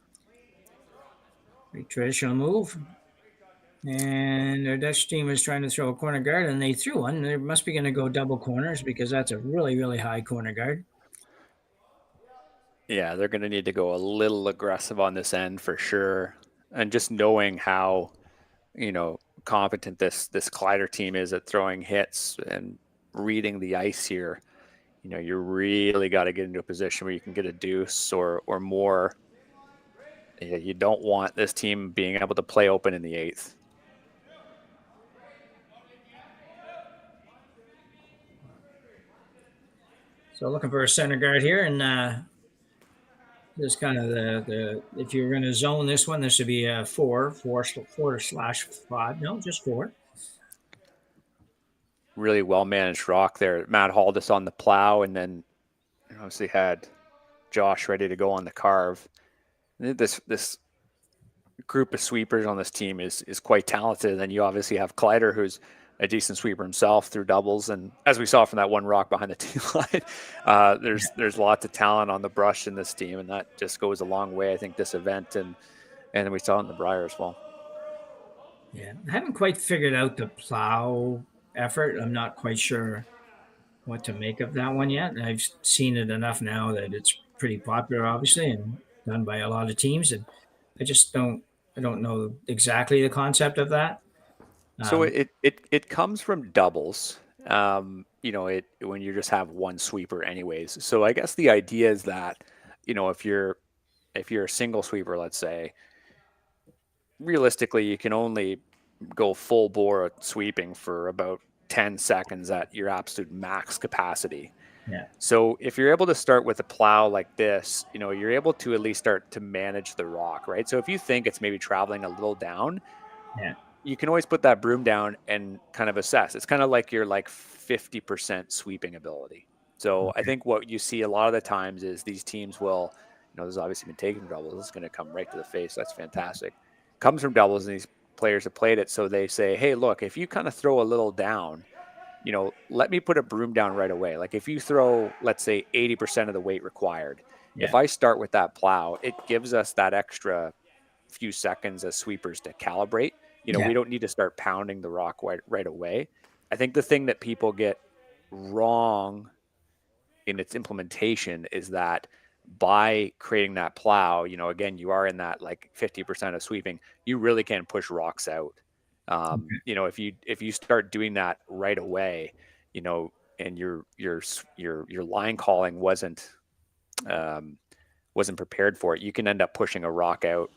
Pretty traditional move. And our Dutch team was trying to throw a corner guard, and they threw one. They must be going to go double corners because that's a really, really high corner guard. Yeah, they're going to need to go a little aggressive on this end for sure. And just knowing how, competent this Kleiter team is at throwing hits and reading the ice here, you really got to get into a position where you can get a deuce or more. You don't want this team being able to play open in the eighth. So looking for a center guard here, and this kind of the if you're going to zone this one, this would be a 4/5. No, just 4. Really well managed rock there. Matt Haldis on the plow, and then obviously had Josh ready to go on the carve. This group of sweepers on this team is quite talented. And then you obviously have Kleiter, who's a decent sweeper himself through doubles. And as we saw from that one rock behind the tee line, there's lots of talent on the brush in this team, and that just goes a long way, I think, this event. And we saw it in the Brier as well. Yeah, I haven't quite figured out the plow effort. I'm not quite sure what to make of that one yet. I've seen it enough now that it's pretty popular, obviously, and done by a lot of teams. And I just don't know exactly the concept of that. So it comes from doubles, when you just have one sweeper anyways. So I guess the idea is that, if you're a single sweeper, let's say, realistically, you can only go full bore at sweeping for about 10 seconds at your absolute max capacity. Yeah. So if you're able to start with a plow like this, you're able to at least start to manage the rock, right? So if you think it's maybe traveling a little down, yeah, you can always put that broom down and kind of assess. It's kind of like your 50% sweeping ability. So I think what you see a lot of the times is these teams will, this has obviously been taken from doubles. This is going to come right to the face. That's fantastic. Comes from doubles, and these players have played it. So they say, hey, look, if you kind of throw a little down, let me put a broom down right away. Like if you throw, let's say 80% of the weight required, if I start with that plow, it gives us that extra few seconds as sweepers to calibrate. We don't need to start pounding the rock right away. I think the thing that people get wrong in its implementation is that by creating that plow, again, you are in that 50% of sweeping, you really can push rocks out. If you start doing that right away, and your line calling wasn't prepared for it, you can end up pushing a rock out,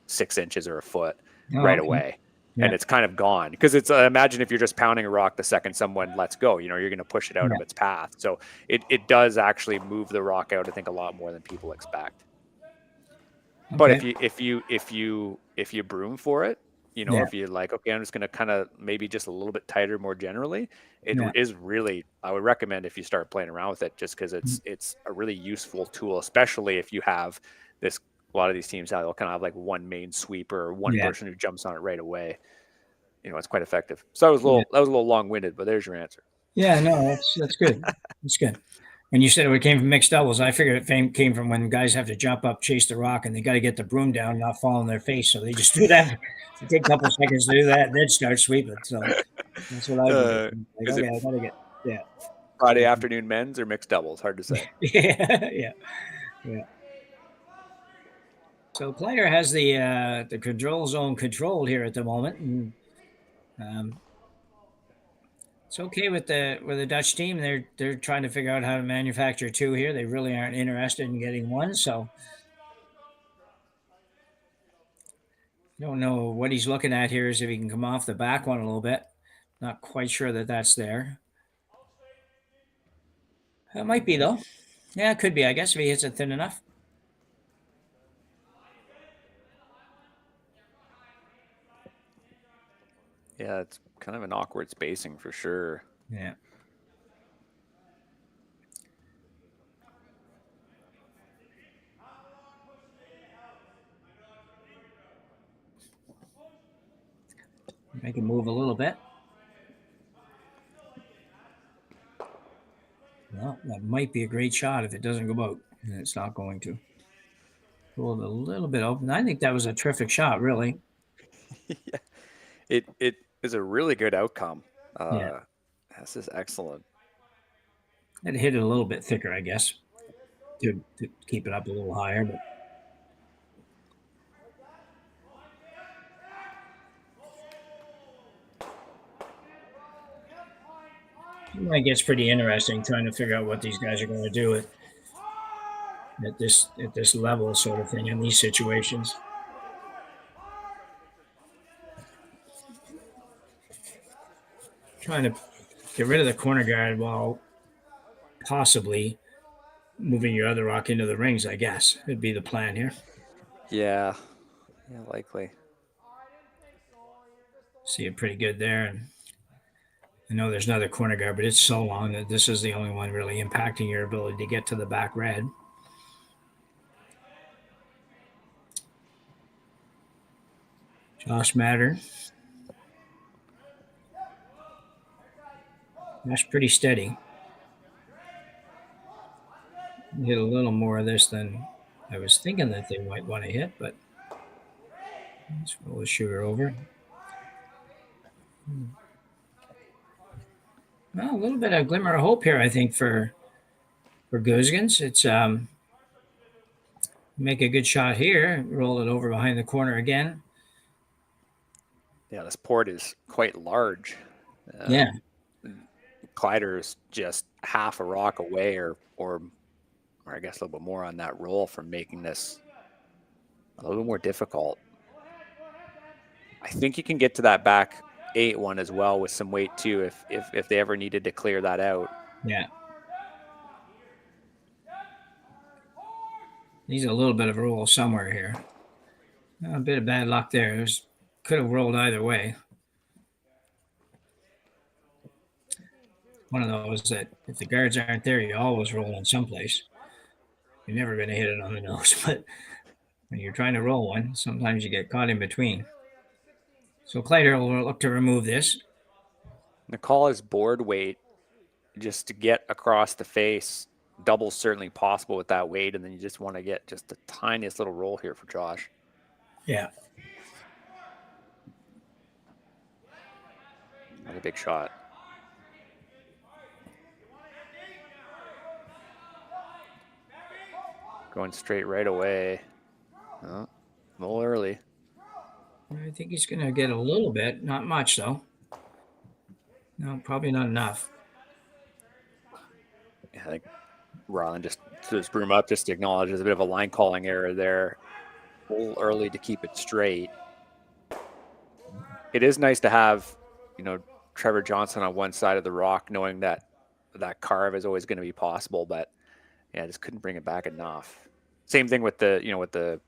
6 inches or a foot right away. Yeah. And it's kind of gone because it's imagine if you're just pounding a rock the second someone lets go, you're going to push it out of its path. So it does actually move the rock out, I think, a lot more than people expect. Okay. But if you broom for it, if you're okay, I'm just going to kind of maybe just a little bit tighter more generally, it is really, I would recommend if you start playing around with it, just because it's a really useful tool, especially if you have this. A lot of these teams they'll kind of have one main sweeper or one person who jumps on it right away. It's quite effective. So that was a little long-winded, but there's your answer. Yeah, no, that's good. That's good. When you said it came from mixed doubles, I figured it came from when guys have to jump up, chase the rock, and they got to get the broom down and not fall on their face. So they just do that. It take a couple of seconds to do that, and then start sweeping. So that's what I do. I got to get, Friday afternoon men's or mixed doubles? Hard to say. Yeah. So Kleiter has the control zone controlled here at the moment, and it's okay with the Dutch team. They're trying to figure out how to manufacture 2 here. They really aren't interested in getting 1. So I don't know what he's looking at here. Is if he can come off the back one a little bit. Not quite sure that that's there. It might be though. Yeah, it could be. I guess if he hits it thin enough. Yeah, it's kind of an awkward spacing for sure. Yeah. Make it move a little bit. Well, that might be a great shot if it doesn't go out, and it's not going to. Pull it a little bit open. I think that was a terrific shot, really. Yeah. It is a really good outcome. This is excellent. It hit it a little bit thicker, I guess. to keep it up a little higher. But it gets pretty interesting trying to figure out what these guys are going to do at this level sort of thing in these situations. Trying to get rid of the corner guard while possibly moving your other rock into the rings, I guess, would be the plan here. Yeah, likely. See it pretty good there. And I know there's another corner guard, but it's so long that this is the only one really impacting your ability to get to the back red. Josh Matter. That's pretty steady. Hit a little more of this than I was thinking that they might want to hit, but let's roll the sugar over. Well, a little bit of glimmer of hope here, I think, for Gosgens. It's make a good shot here, roll it over behind the corner again. Yeah, this port is quite large. Yeah. Kleiter is just half a rock away, or I guess a little bit more on that roll from making this a little bit more difficult. I think you can get to that back 8-1 as well with some weight too, if they ever needed to clear that out. Yeah. Needs a little bit of a roll somewhere here. A bit of bad luck there. Could have rolled either way. One of those that if the guards aren't there, you always roll in someplace. You're never going to hit it on the nose, but when you're trying to roll one, sometimes you get caught in between. So Kleiter will look to remove this. The call is board weight just to get across the face. Double certainly possible with that weight, and then you just want to get just the tiniest little roll here for Josh. Yeah. Not a big shot. Going straight right away. Oh, a little early. I think he's going to get a little bit. Not much, though. No, probably not enough. Yeah, I think Rylan just threw his broom up just to acknowledge there's a bit of a line calling error there. A little early to keep it straight. It is nice to have, Trevor Johnson on one side of the rock, knowing that that carve is always going to be possible, but yeah, just couldn't bring it back enough. Same thing with the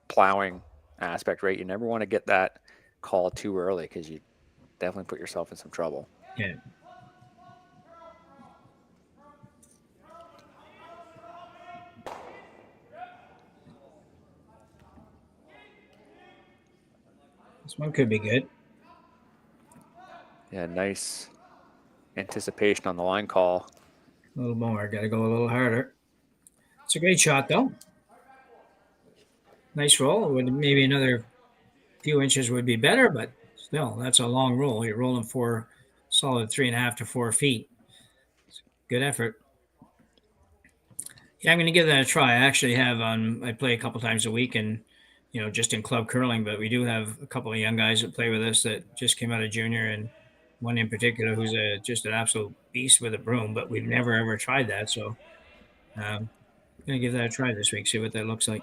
plowing aspect, right? You never want to get that call too early because you definitely put yourself in some trouble. Yeah. This one could be good. Yeah, nice anticipation on the line call. A little more. Got to go a little harder. It's a great shot, though. Nice roll. Maybe another few inches would be better, but still, that's a long roll. You're rolling for solid 3.5 to 4 feet. Good effort. Yeah, I'm going to give that a try. I actually have I play a couple times a week, and just in club curling, but we do have a couple of young guys that play with us that just came out of junior, and one in particular who's just an absolute beast with a broom, but we've never ever tried that. So I'm going to give that a try this week, see what that looks like.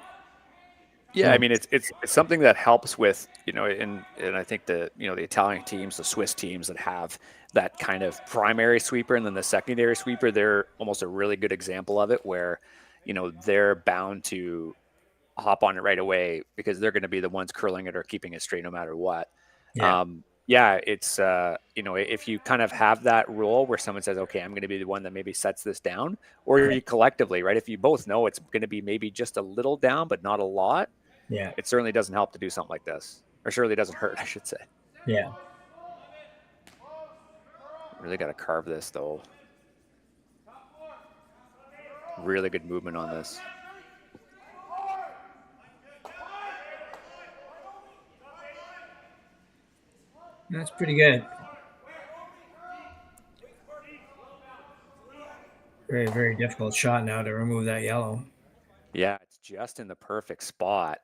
Yeah, I mean, it's something that helps with, and I think the Italian teams, the Swiss teams that have that kind of primary sweeper and then the secondary sweeper, they're almost a really good example of it where, they're bound to hop on it right away because they're going to be the ones curling it or keeping it straight no matter what. Yeah. It's, if you kind of have that rule where someone says, okay, I'm going to be the one that maybe sets this down, or you collectively, right? If you both know it's going to be maybe just a little down, but not a lot. Yeah. It certainly doesn't help to do something like this, or certainly doesn't hurt, I should say. Yeah. Really got to carve this though. Really good movement on this. That's pretty good. Very, very difficult shot now to remove that yellow. Yeah, it's just in the perfect spot.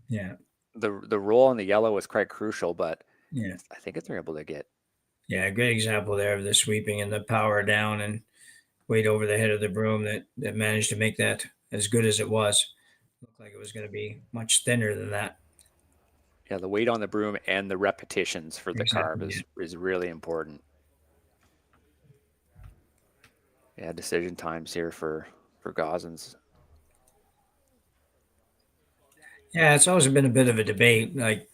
Yeah. The roll on the yellow was quite crucial, but Yeah. I think if they're able to get. Yeah, a good example there of the sweeping and the power down and weight over the head of the broom that managed to make that as good as it was. Looked like it was going to be much thinner than that. Yeah, the weight on the broom and the repetitions for the carve Exactly, is really important. Yeah, decision times here for Gosgens. Yeah, it's always been a bit of a debate, like,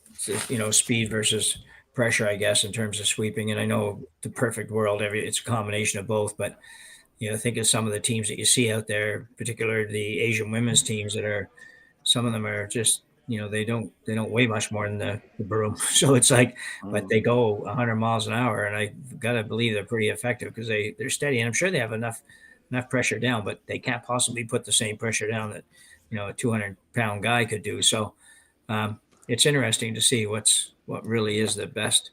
speed versus pressure, I guess, in terms of sweeping. And I know the perfect world, it's a combination of both. But think of some of the teams that you see out there, particularly the Asian women's teams some of them are just, they don't weigh much more than the broom. So it's like, but they go 100 miles an hour, and I got to believe they're pretty effective because they're steady, and I'm sure they have enough pressure down, but they can't possibly put the same pressure down that a 200-pound guy could do. So it's interesting to see what really is the best.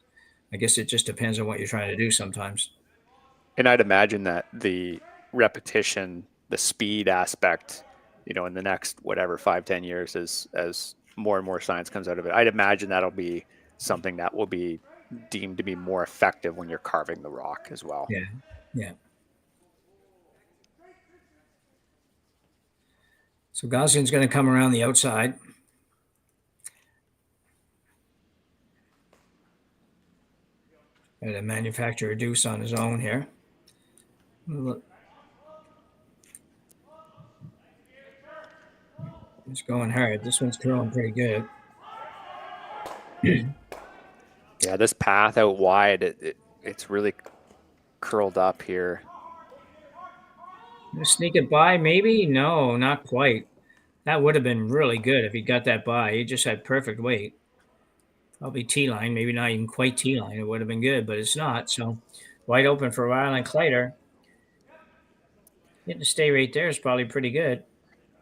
I guess it just depends on what you're trying to do sometimes. And I'd imagine that the repetition, the speed aspect, in the next 5-10 years, as more and more science comes out of it, I'd imagine that'll be something that will be deemed to be more effective when you're carving the rock as well. Yeah, yeah. So Gosgen's going to come around the outside. Got to manufacture a deuce on his own here. Look. It's going hard. This one's curling pretty good. Yeah, this path out wide, it's really curled up here. Sneak it by, maybe? No, not quite. That would have been really good if he got that by. He just had perfect weight. Probably T-line, maybe not even quite T-line. It would have been good, but it's not. So wide open for Rylan Kleiter. Getting to stay right there is probably pretty good.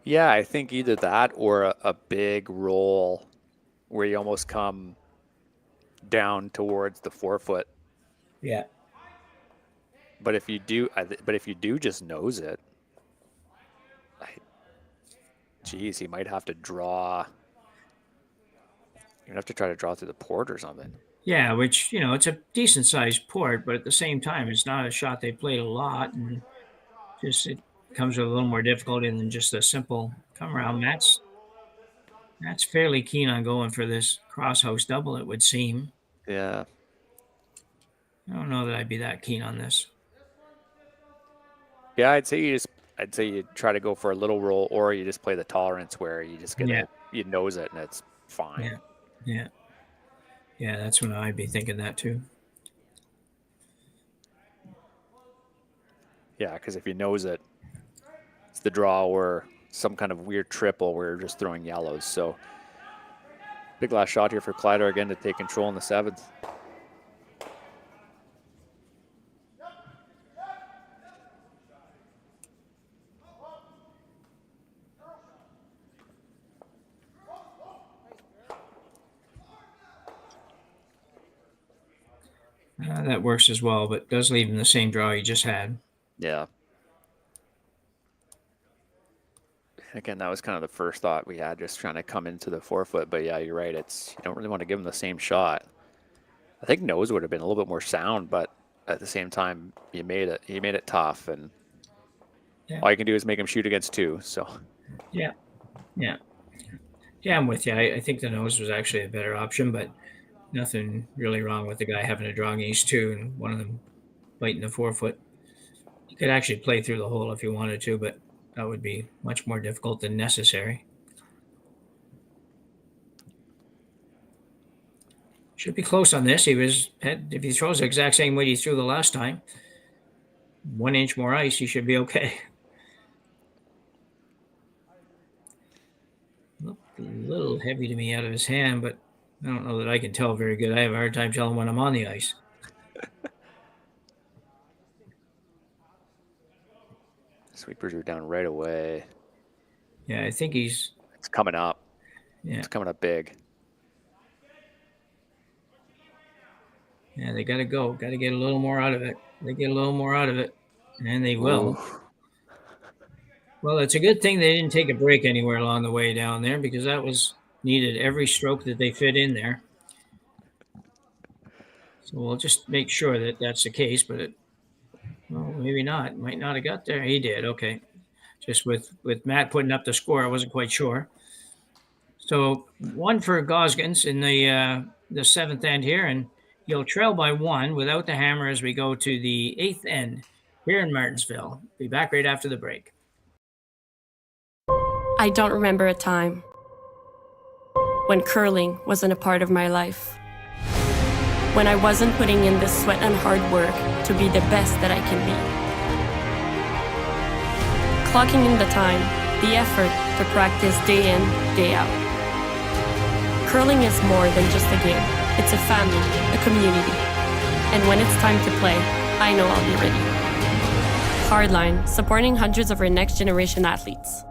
Yeah, I think either that or a big roll where you almost come down towards the forefoot. Yeah. But if you do just nose it, geez, he might have to draw. You'd have to try to draw through the port or something. Yeah, which, it's a decent sized port, but at the same time, it's not a shot they played a lot. And just it comes with a little more difficulty than just a simple come around. Matt's fairly keen on going for this cross house double, it would seem. Yeah. I don't know that I'd be that keen on this. Yeah, I'd say you try to go for a little roll, or you just play the tolerance where you just you nose it and it's fine. Yeah, that's when I'd be thinking that too. Yeah, because if you nose it, it's the draw or some kind of weird triple where you're just throwing yellows. So big last shot here for Kleiter again to take control in the seventh. That works as well, but does leave him the same draw he just had. Yeah. Again, that was kind of the first thought we had, just trying to come into the forefoot. But yeah, you're right. You don't really want to give him the same shot. I think nose would have been a little bit more sound, but at the same time, you made it tough, and all you can do is make him shoot against two. So. Yeah, I'm with you. I think the nose was actually a better option, but nothing really wrong with the guy having a draw against two and one of them biting the forefoot. You could actually play through the hole if you wanted to, but that would be much more difficult than necessary. Should be close on this. If he throws the exact same weight he threw the last time, 1 inch more ice, he should be okay. Looked a little heavy to me out of his hand, but I don't know that I can tell very good. I have a hard time telling when I'm on the ice. Sweepers are down right away. Yeah, I think it's coming up. Yeah. It's coming up big. Yeah, they got to go. Got to get a little more out of it. They get a little more out of it, and they will. Well, it's a good thing they didn't take a break anywhere along the way down there, because that was needed every stroke that they fit in there. So we'll just make sure that that's the case, but well, maybe not. Might not have got there. He did. Okay. Just with Matt putting up the score, I wasn't quite sure. So one for Gosgens in the seventh end here, and he'll trail by one without the hammer as we go to the eighth end here in Martensville. Be back right after the break. I don't remember a time when curling wasn't a part of my life. When I wasn't putting in the sweat and hard work to be the best that I can be. Clocking in the time, the effort to practice day in, day out. Curling is more than just a game. It's a family, a community. And when it's time to play, I know I'll be ready. Hardline, supporting hundreds of our next generation athletes.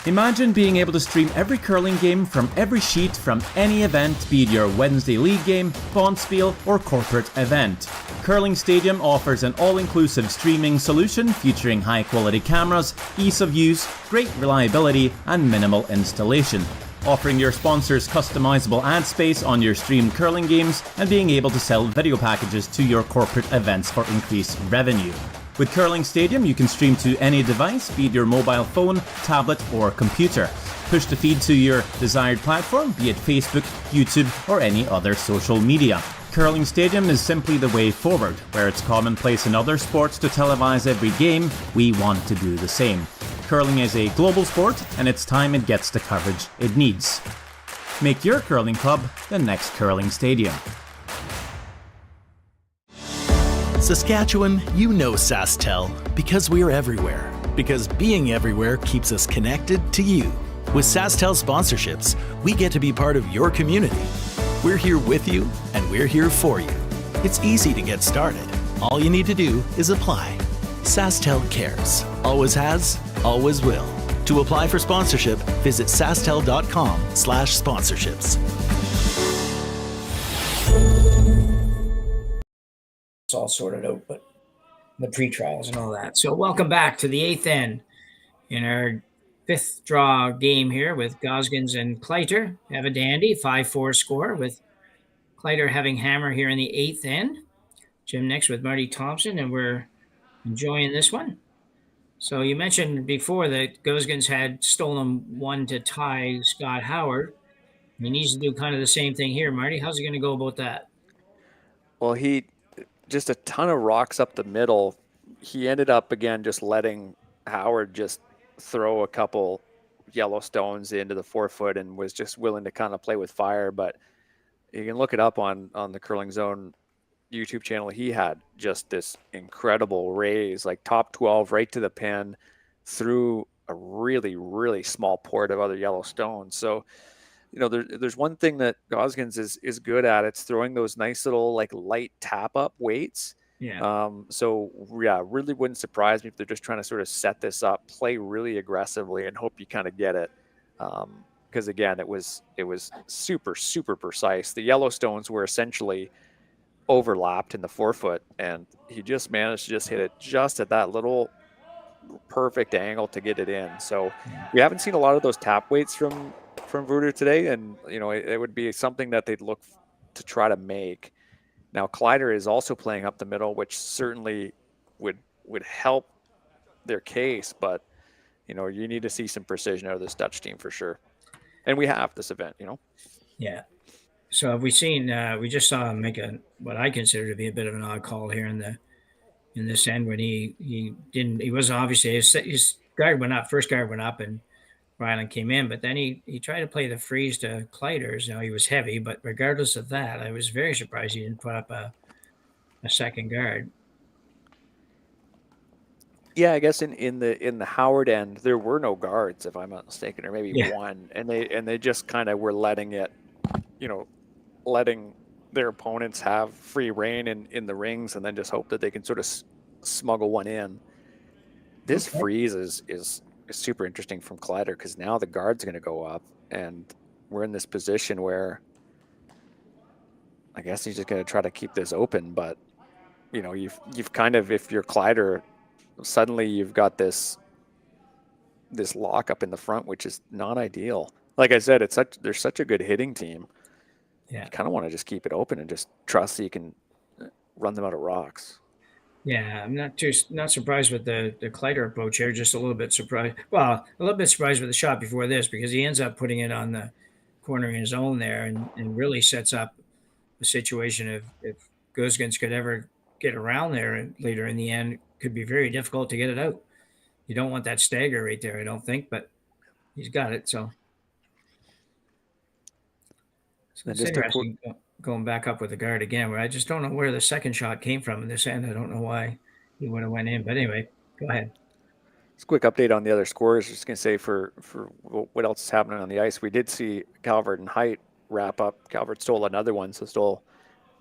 Imagine being able to stream every curling game from every sheet from any event, be it your Wednesday league game, bonspiel, or corporate event. Curling Stadium offers an all-inclusive streaming solution featuring high-quality cameras, ease of use, great reliability, and minimal installation. Offering your sponsors customizable ad space on your streamed curling games and being able to sell video packages to your corporate events for increased revenue. With Curling Stadium, you can stream to any device, be it your mobile phone, tablet, or computer. Push the feed to your desired platform, be it Facebook, YouTube, or any other social media. Curling Stadium is simply the way forward. Where it's commonplace in other sports to televise every game, we want to do the same. Curling is a global sport, and it's time it gets the coverage it needs. Make your curling club the next Curling Stadium. Saskatchewan, you know SaskTel because we're everywhere. Because being everywhere keeps us connected to you. With SaskTel sponsorships, we get to be part of your community. We're here with you, and we're here for you. It's easy to get started. All you need to do is apply. SaskTel cares. Always has, always will. To apply for sponsorship, visit sastel.com/sponsorships. It's all sorted out, but the pre-trials and all that. So welcome back to the eighth end in our fifth draw game here with Gosgens and Kleiter. Have a dandy 5-4 score with Kleiter having hammer here in the eighth end. Jim next with Marty Thompson, and we're enjoying this one. So you mentioned before that Gosgens had stolen one to tie Scott Howard. He needs to do kind of the same thing here. Marty, how's he going to go about that? Well, he just a ton of rocks up the middle. He ended up again just letting Howard just throw a couple yellow stones into the 4-foot and was just willing to kind of play with fire. But you can look it up on the Curling Zone YouTube channel. He had just this incredible raise, like top 12 right to the pin through a really, really small port of other yellow stones. So, you know, there's one thing that Gosgens is good at. It's throwing those nice little like light tap up weights. Yeah. So yeah, really wouldn't surprise me if they're just trying to sort of set this up, play really aggressively, and hope you kind of get it. Because again, it was super, super precise. The yellow stones were essentially overlapped in the 4-foot, and he just managed to just hit it just at that little perfect angle to get it in. So we haven't seen a lot of those tap weights from Wouter today, and you know it would be something that they'd look to try to make. Now Kleiter is also playing up the middle, which certainly would help their case, but you know you need to see some precision out of this Dutch team for sure, and we have this event, you know. Yeah. So have we seen? We just saw him make what I consider to be a bit of an odd call here in this end when he was obviously his guard went up, first guard went up, and Rylan came in, but then he tried to play the freeze to Kleiter's. Now he was heavy, but regardless of that, I was very surprised he didn't put up a second guard. Yeah, I guess in the Howard end there were no guards, if I'm not mistaken, or maybe one, and they just kind of were letting their opponents have free reign in the rings, and then just hope that they can sort of smuggle one in. This freeze is super interesting from Kleiter, because now the guard's going to go up, and we're in this position where I guess he's just going to try to keep this open. But you know, you've kind of, if you're Kleiter, suddenly you've got this lock up in the front, which is not ideal. Like I said, they're such a good hitting team. Yeah. You kind of want to just keep it open and just trust that you can run them out of rocks. Yeah, I'm not surprised with the Kleiter approach here. Just a little bit surprised. Well, a little bit surprised with the shot before this because he ends up putting it on the corner in his own there and really sets up a situation if Gosgens could ever get around there and later in the end, it could be very difficult to get it out. You don't want that stagger right there, I don't think, but he's got it. So it's interesting going back up with the guard again, where I just don't know where the second shot came from in this end. I don't know why he would have went in, but anyway, go ahead. Just a quick update on the other scores. Just going to say for what else is happening on the ice, we did see Calvert and Height wrap up. Calvert stole another one, so stole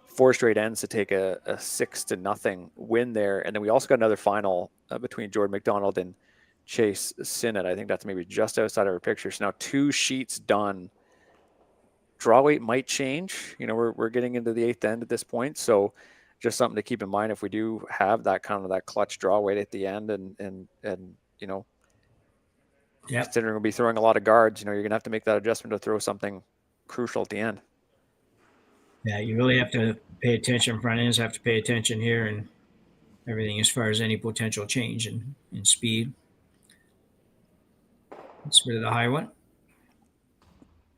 4 straight ends to take a 6-0 win there. And then we also got another final between Jordan McDonald and Chase Sinnott. I think that's maybe just outside of our picture. So now 2 sheets done. Draw weight might change. You know, we're getting into the 8th end at this point, so just something to keep in mind if we do have that kind of that clutch draw weight at the end, and you know, considering we'll be throwing a lot of guards, you know, you're gonna have to make that adjustment to throw something crucial at the end. Yeah, you really have to pay attention. Front ends have to pay attention here, and everything as far as any potential change in speed. Let's rid of the high one.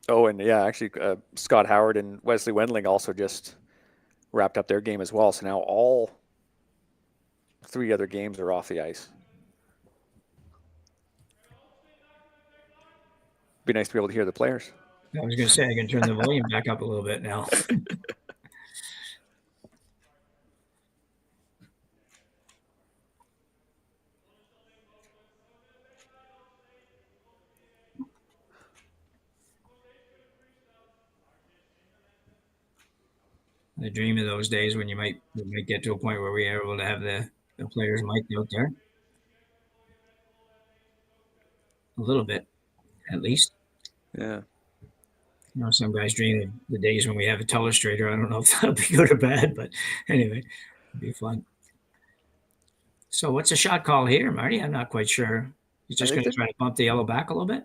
Oh, and yeah, actually, Scott Howard and Wesley Wendling also just wrapped up their game as well. So now all 3 other games are off the ice. Be nice to be able to hear the players. I was going to say I can turn the volume back up a little bit now. I dream of those days when we might get to a point where we are able to have the players mic'd out there. A little bit, at least. Yeah. You know, some guys dream of the days when we have a telestrator. I don't know if that'll be good or bad, but anyway, it'll be fun. So what's the shot call here, Marty? I'm not quite sure. He's just going to try to bump the yellow back a little bit?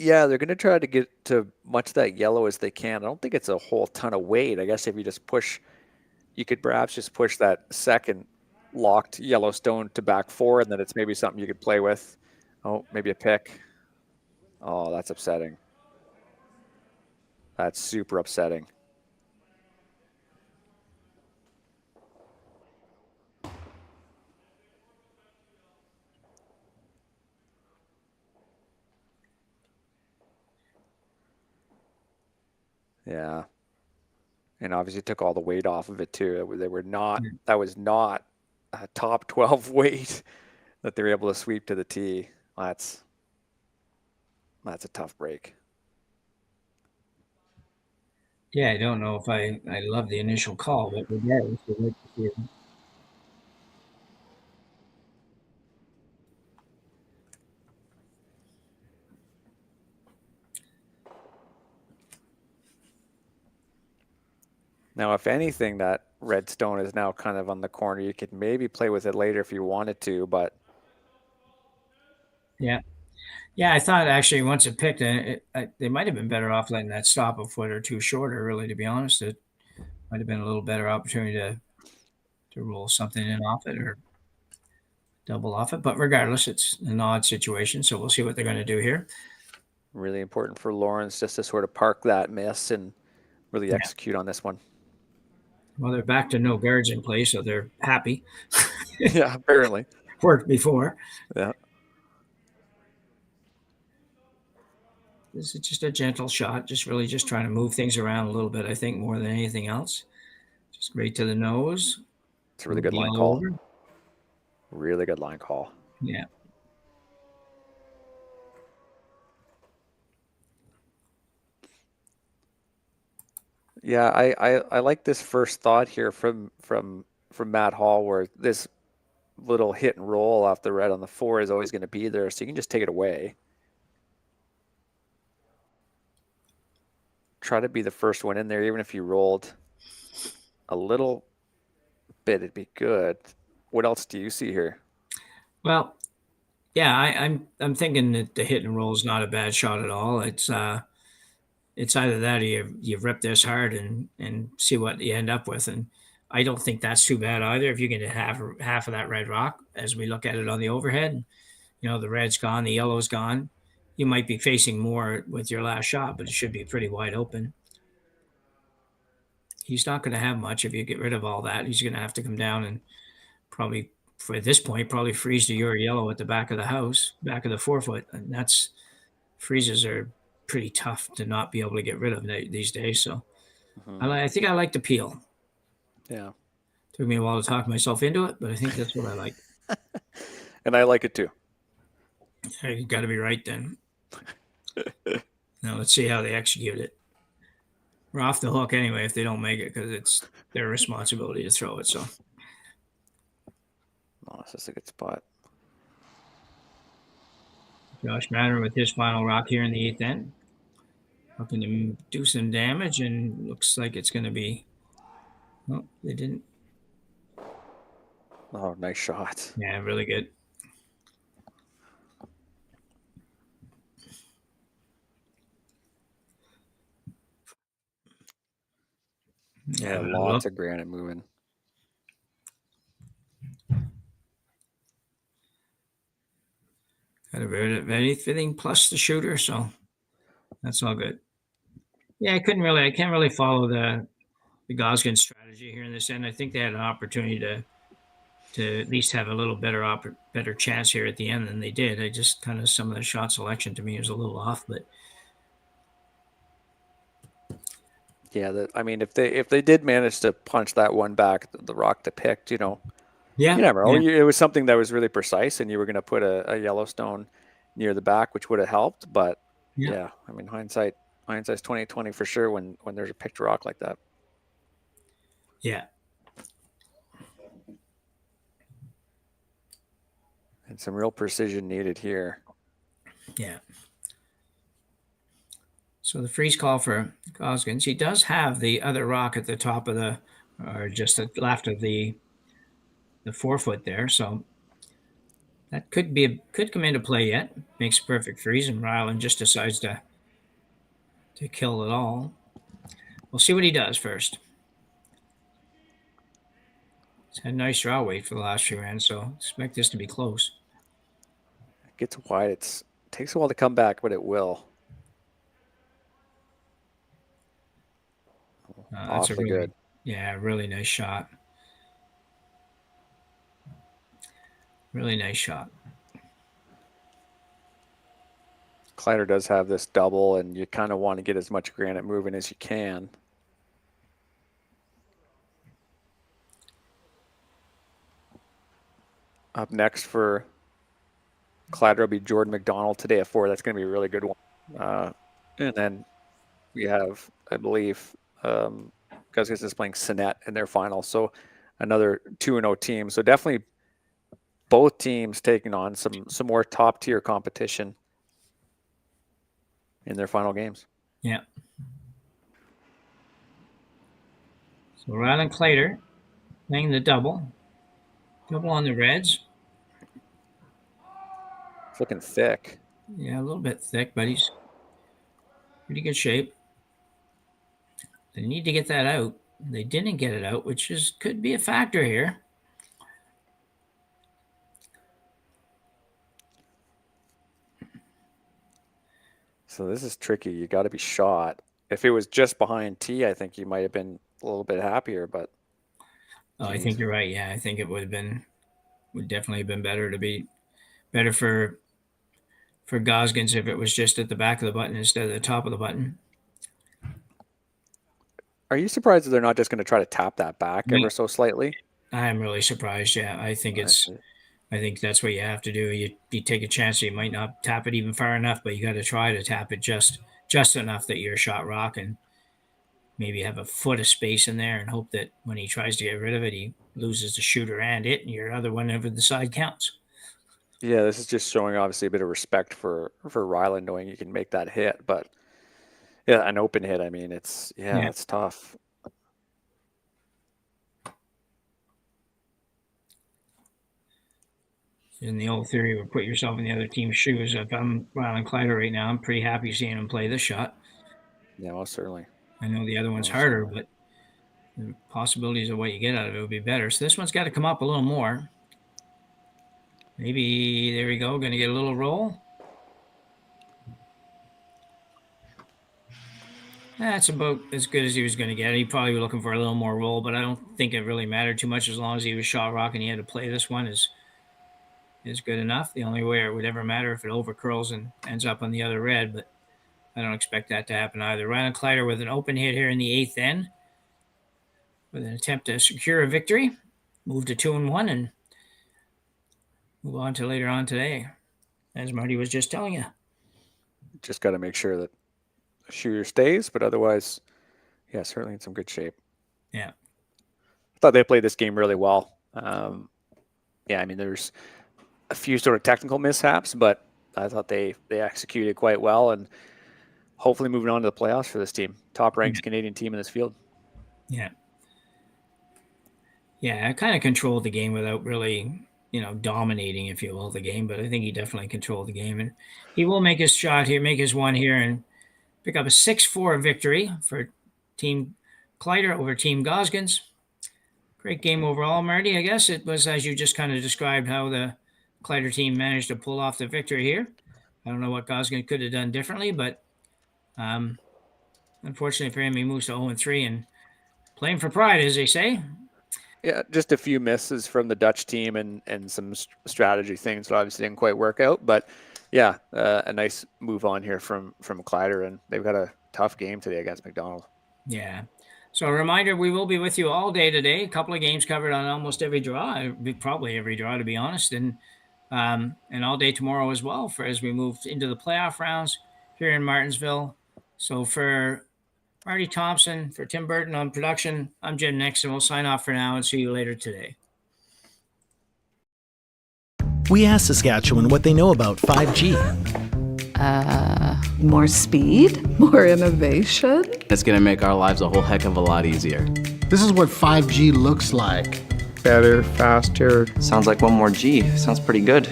Yeah, they're going to try to get to much of that yellow as they can. I don't think it's a whole ton of weight. I guess if you just push, you could perhaps just push that second locked yellow stone to back 4, and then it's maybe something you could play with. Oh, maybe a pick. Oh, that's upsetting. That's super upsetting. Yeah. And obviously took all the weight off of it too. They were not, that was not a top 12 weight that they were able to sweep to the tee. That's a tough break. Yeah, I don't know if I love the initial call, but regardless, we'd like to see it. Now, if anything, that red stone is now kind of on the corner. You could maybe play with it later if you wanted to, but. Yeah. Yeah, I thought actually once it picked, they might have been better off letting that stop a foot or two shorter, really, to be honest. It might have been a little better opportunity to roll something in off it or double off it. But regardless, it's an odd situation, so we'll see what they're going to do here. Really important for Lawrence just to sort of park that miss and really execute on this one. Well, they're back to no guards in place, so they're happy. Yeah, apparently. Worked before. Yeah. This is just a gentle shot, just really just trying to move things around a little bit, I think, more than anything else. Just right to the nose. It's a really good line call. Really good line call. Yeah. Yeah, I like this first thought here from Matt Hall, where this little hit and roll off the red on the 4 is always going to be there, so you can just take it away. Try to be the first one in there, even if you rolled a little bit, it'd be good. What else do you see here? Well, yeah, I'm thinking that the hit and roll is not a bad shot at all. It's either that or you rip this hard and see what you end up with. And I don't think that's too bad either. If you get half of that red rock as we look at it on the overhead, the red's gone, the yellow's gone. You might be facing more with your last shot, but it should be pretty wide open. He's not going to have much if you get rid of all that. He's going to have to come down and probably, for this point, probably freeze to your yellow at the back of the house, back of the 4-foot. And freezes are pretty tough to not be able to get rid of these days. So I think I like the peel. Yeah. Took me a while to talk myself into it, but I think that's what I like. And I like it too. You got to be right then. Now let's see how they execute it. We're off the hook anyway if they don't make it because it's their responsibility to throw it. So. Oh, this is a good spot. Josh Matter with his final rock here in the 8th end. Hoping to do some damage, and looks like it's going to be... Oh, they didn't. Oh, nice shot. Yeah, really good. Yeah, lots of granite moving. Got a very fitting plus the shooter, so that's all good. Yeah, I can't really follow the Gosgens strategy here in this end. I think they had an opportunity to at least have a little better chance here at the end than they did. I just kind of, some of the shot selection to me was a little off, but yeah, I mean, if they did manage to punch that one back, the rock to pick, yeah, you never know. yeah. It was something that was really precise, and you were going to put a Yellowstone near the back, which would have helped. But yeah, I mean, hindsight's 20/20 for sure when there's a picked rock like that. Yeah. And some real precision needed here. Yeah. So the freeze call for Gosgens. He does have the other rock at the top of or just left of the 4-foot there. So that could come into play yet. Makes a perfect freeze, and Rylan just decides to kill it all. We'll see what he does first. He's had a nice draw weight for the last few rounds, so expect this to be close. It gets wide. It takes a while to come back, but it will. That's Awfully good. Yeah, really nice shot. Really nice shot. Kleiter does have this double, and you kind of want to get as much granite moving as you can. Up next for Kleiter will be Jordan McDonald today at 4. That's going to be a really good one. And then we have, I believe, Gosgens is playing Sinet in their final. So another 2-0 team. So definitely both teams taking on some more top tier competition in their final games. Yeah. So Rylan Kleiter playing the double. Double on the reds. It's looking thick. Yeah, a little bit thick, but he's pretty good shape. They need to get that out. They didn't get it out, which could be a factor here. So this is tricky. You got to be shot. If it was just behind tee, I think you might have been a little bit happier, but. Oh, I think you're right. Yeah, I think it would definitely have been better for Gosgens if it was just at the back of the button instead of the top of the button. Are you surprised that they're not just going to try to tap that back ever so slightly? I'm really surprised. Yeah, I think that's what you have to do. You take a chance. You might not tap it even far enough, but you got to try to tap it just enough that you're shot rock, and maybe have a foot of space in there and hope that when he tries to get rid of it, he loses the shooter and your other one over the side counts. Yeah, this is just showing obviously a bit of respect for Rylan, knowing you can make that hit. But yeah, an open hit, I mean, it's tough. in the old theory of put yourself in the other team's shoes. If I'm Rylan Kleiter right now, I'm pretty happy seeing him play this shot. Yeah, most certainly. I know the other one's harder, but the possibilities of what you get out of it would be better. So this one's got to come up a little more. Maybe, there we go, going to get a little roll. That's about as good as he was going to get. He probably was looking for a little more roll, but I don't think it really mattered too much as long as he was shot rock and he had to play this one is good enough. The only way it would ever matter if it over curls and ends up on the other red, but I don't expect that to happen either. Rylan Kleiter with an open hit here in the 8th end with an attempt to secure a victory, move to 2-1 and move on to later on today, as Marty was just telling you. Just got to make sure that the shooter stays, but otherwise, yeah, certainly in some good shape. Yeah. I thought they played this game really well. Yeah, I mean, there's a few sort of technical mishaps, but I thought they executed quite well, and hopefully moving on to the playoffs for this team. Top-ranked Canadian team in this field. Yeah. Yeah, I kind of controlled the game without really, dominating, if you will, the game, but I think he definitely controlled the game. And he will make his shot here, make his one here, and pick up a 6-4 victory for Team Kleiter over Team Gosgens. Great game overall, Marty. I guess it was, as you just kind of described, how the Kleiter team managed to pull off the victory here. I don't know what Gosgens could have done differently, but unfortunately for him, he moves to 0-3 and playing for pride, as they say. Yeah, just a few misses from the Dutch team and some strategy things that obviously didn't quite work out. But yeah, a nice move on here from Kleiter, and they've got a tough game today against McDonald. Yeah. So a reminder, we will be with you all day today. A couple of games covered on almost every draw, probably every draw, to be honest, and all day tomorrow as well as we move into the playoff rounds here in Martensville. So for Marty Thompson, for Tim Burton on production, I'm Jim Nixon. We'll sign off for now and see you later today. We asked Saskatchewan what they know about 5G. More speed, more innovation. It's going to make our lives a whole heck of a lot easier. This is what 5G looks like. Better, faster. Sounds like one more G. Sounds pretty good.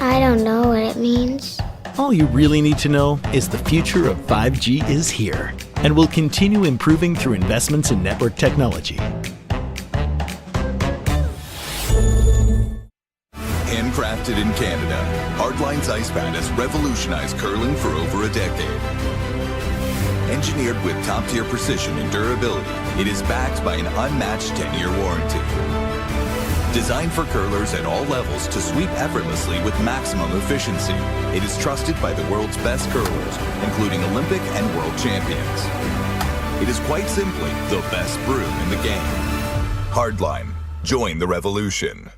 I don't know what it means. All you really need to know is the future of 5G is here and will continue improving through investments in network technology. Handcrafted in Canada, Hardline's Ice Pad has revolutionized curling for over a decade. Engineered with top-tier precision and durability, it is backed by an unmatched 10-year warranty. Designed for curlers at all levels to sweep effortlessly with maximum efficiency, it is trusted by the world's best curlers, including Olympic and world champions. It is quite simply the best broom in the game. Hardline. Join the revolution.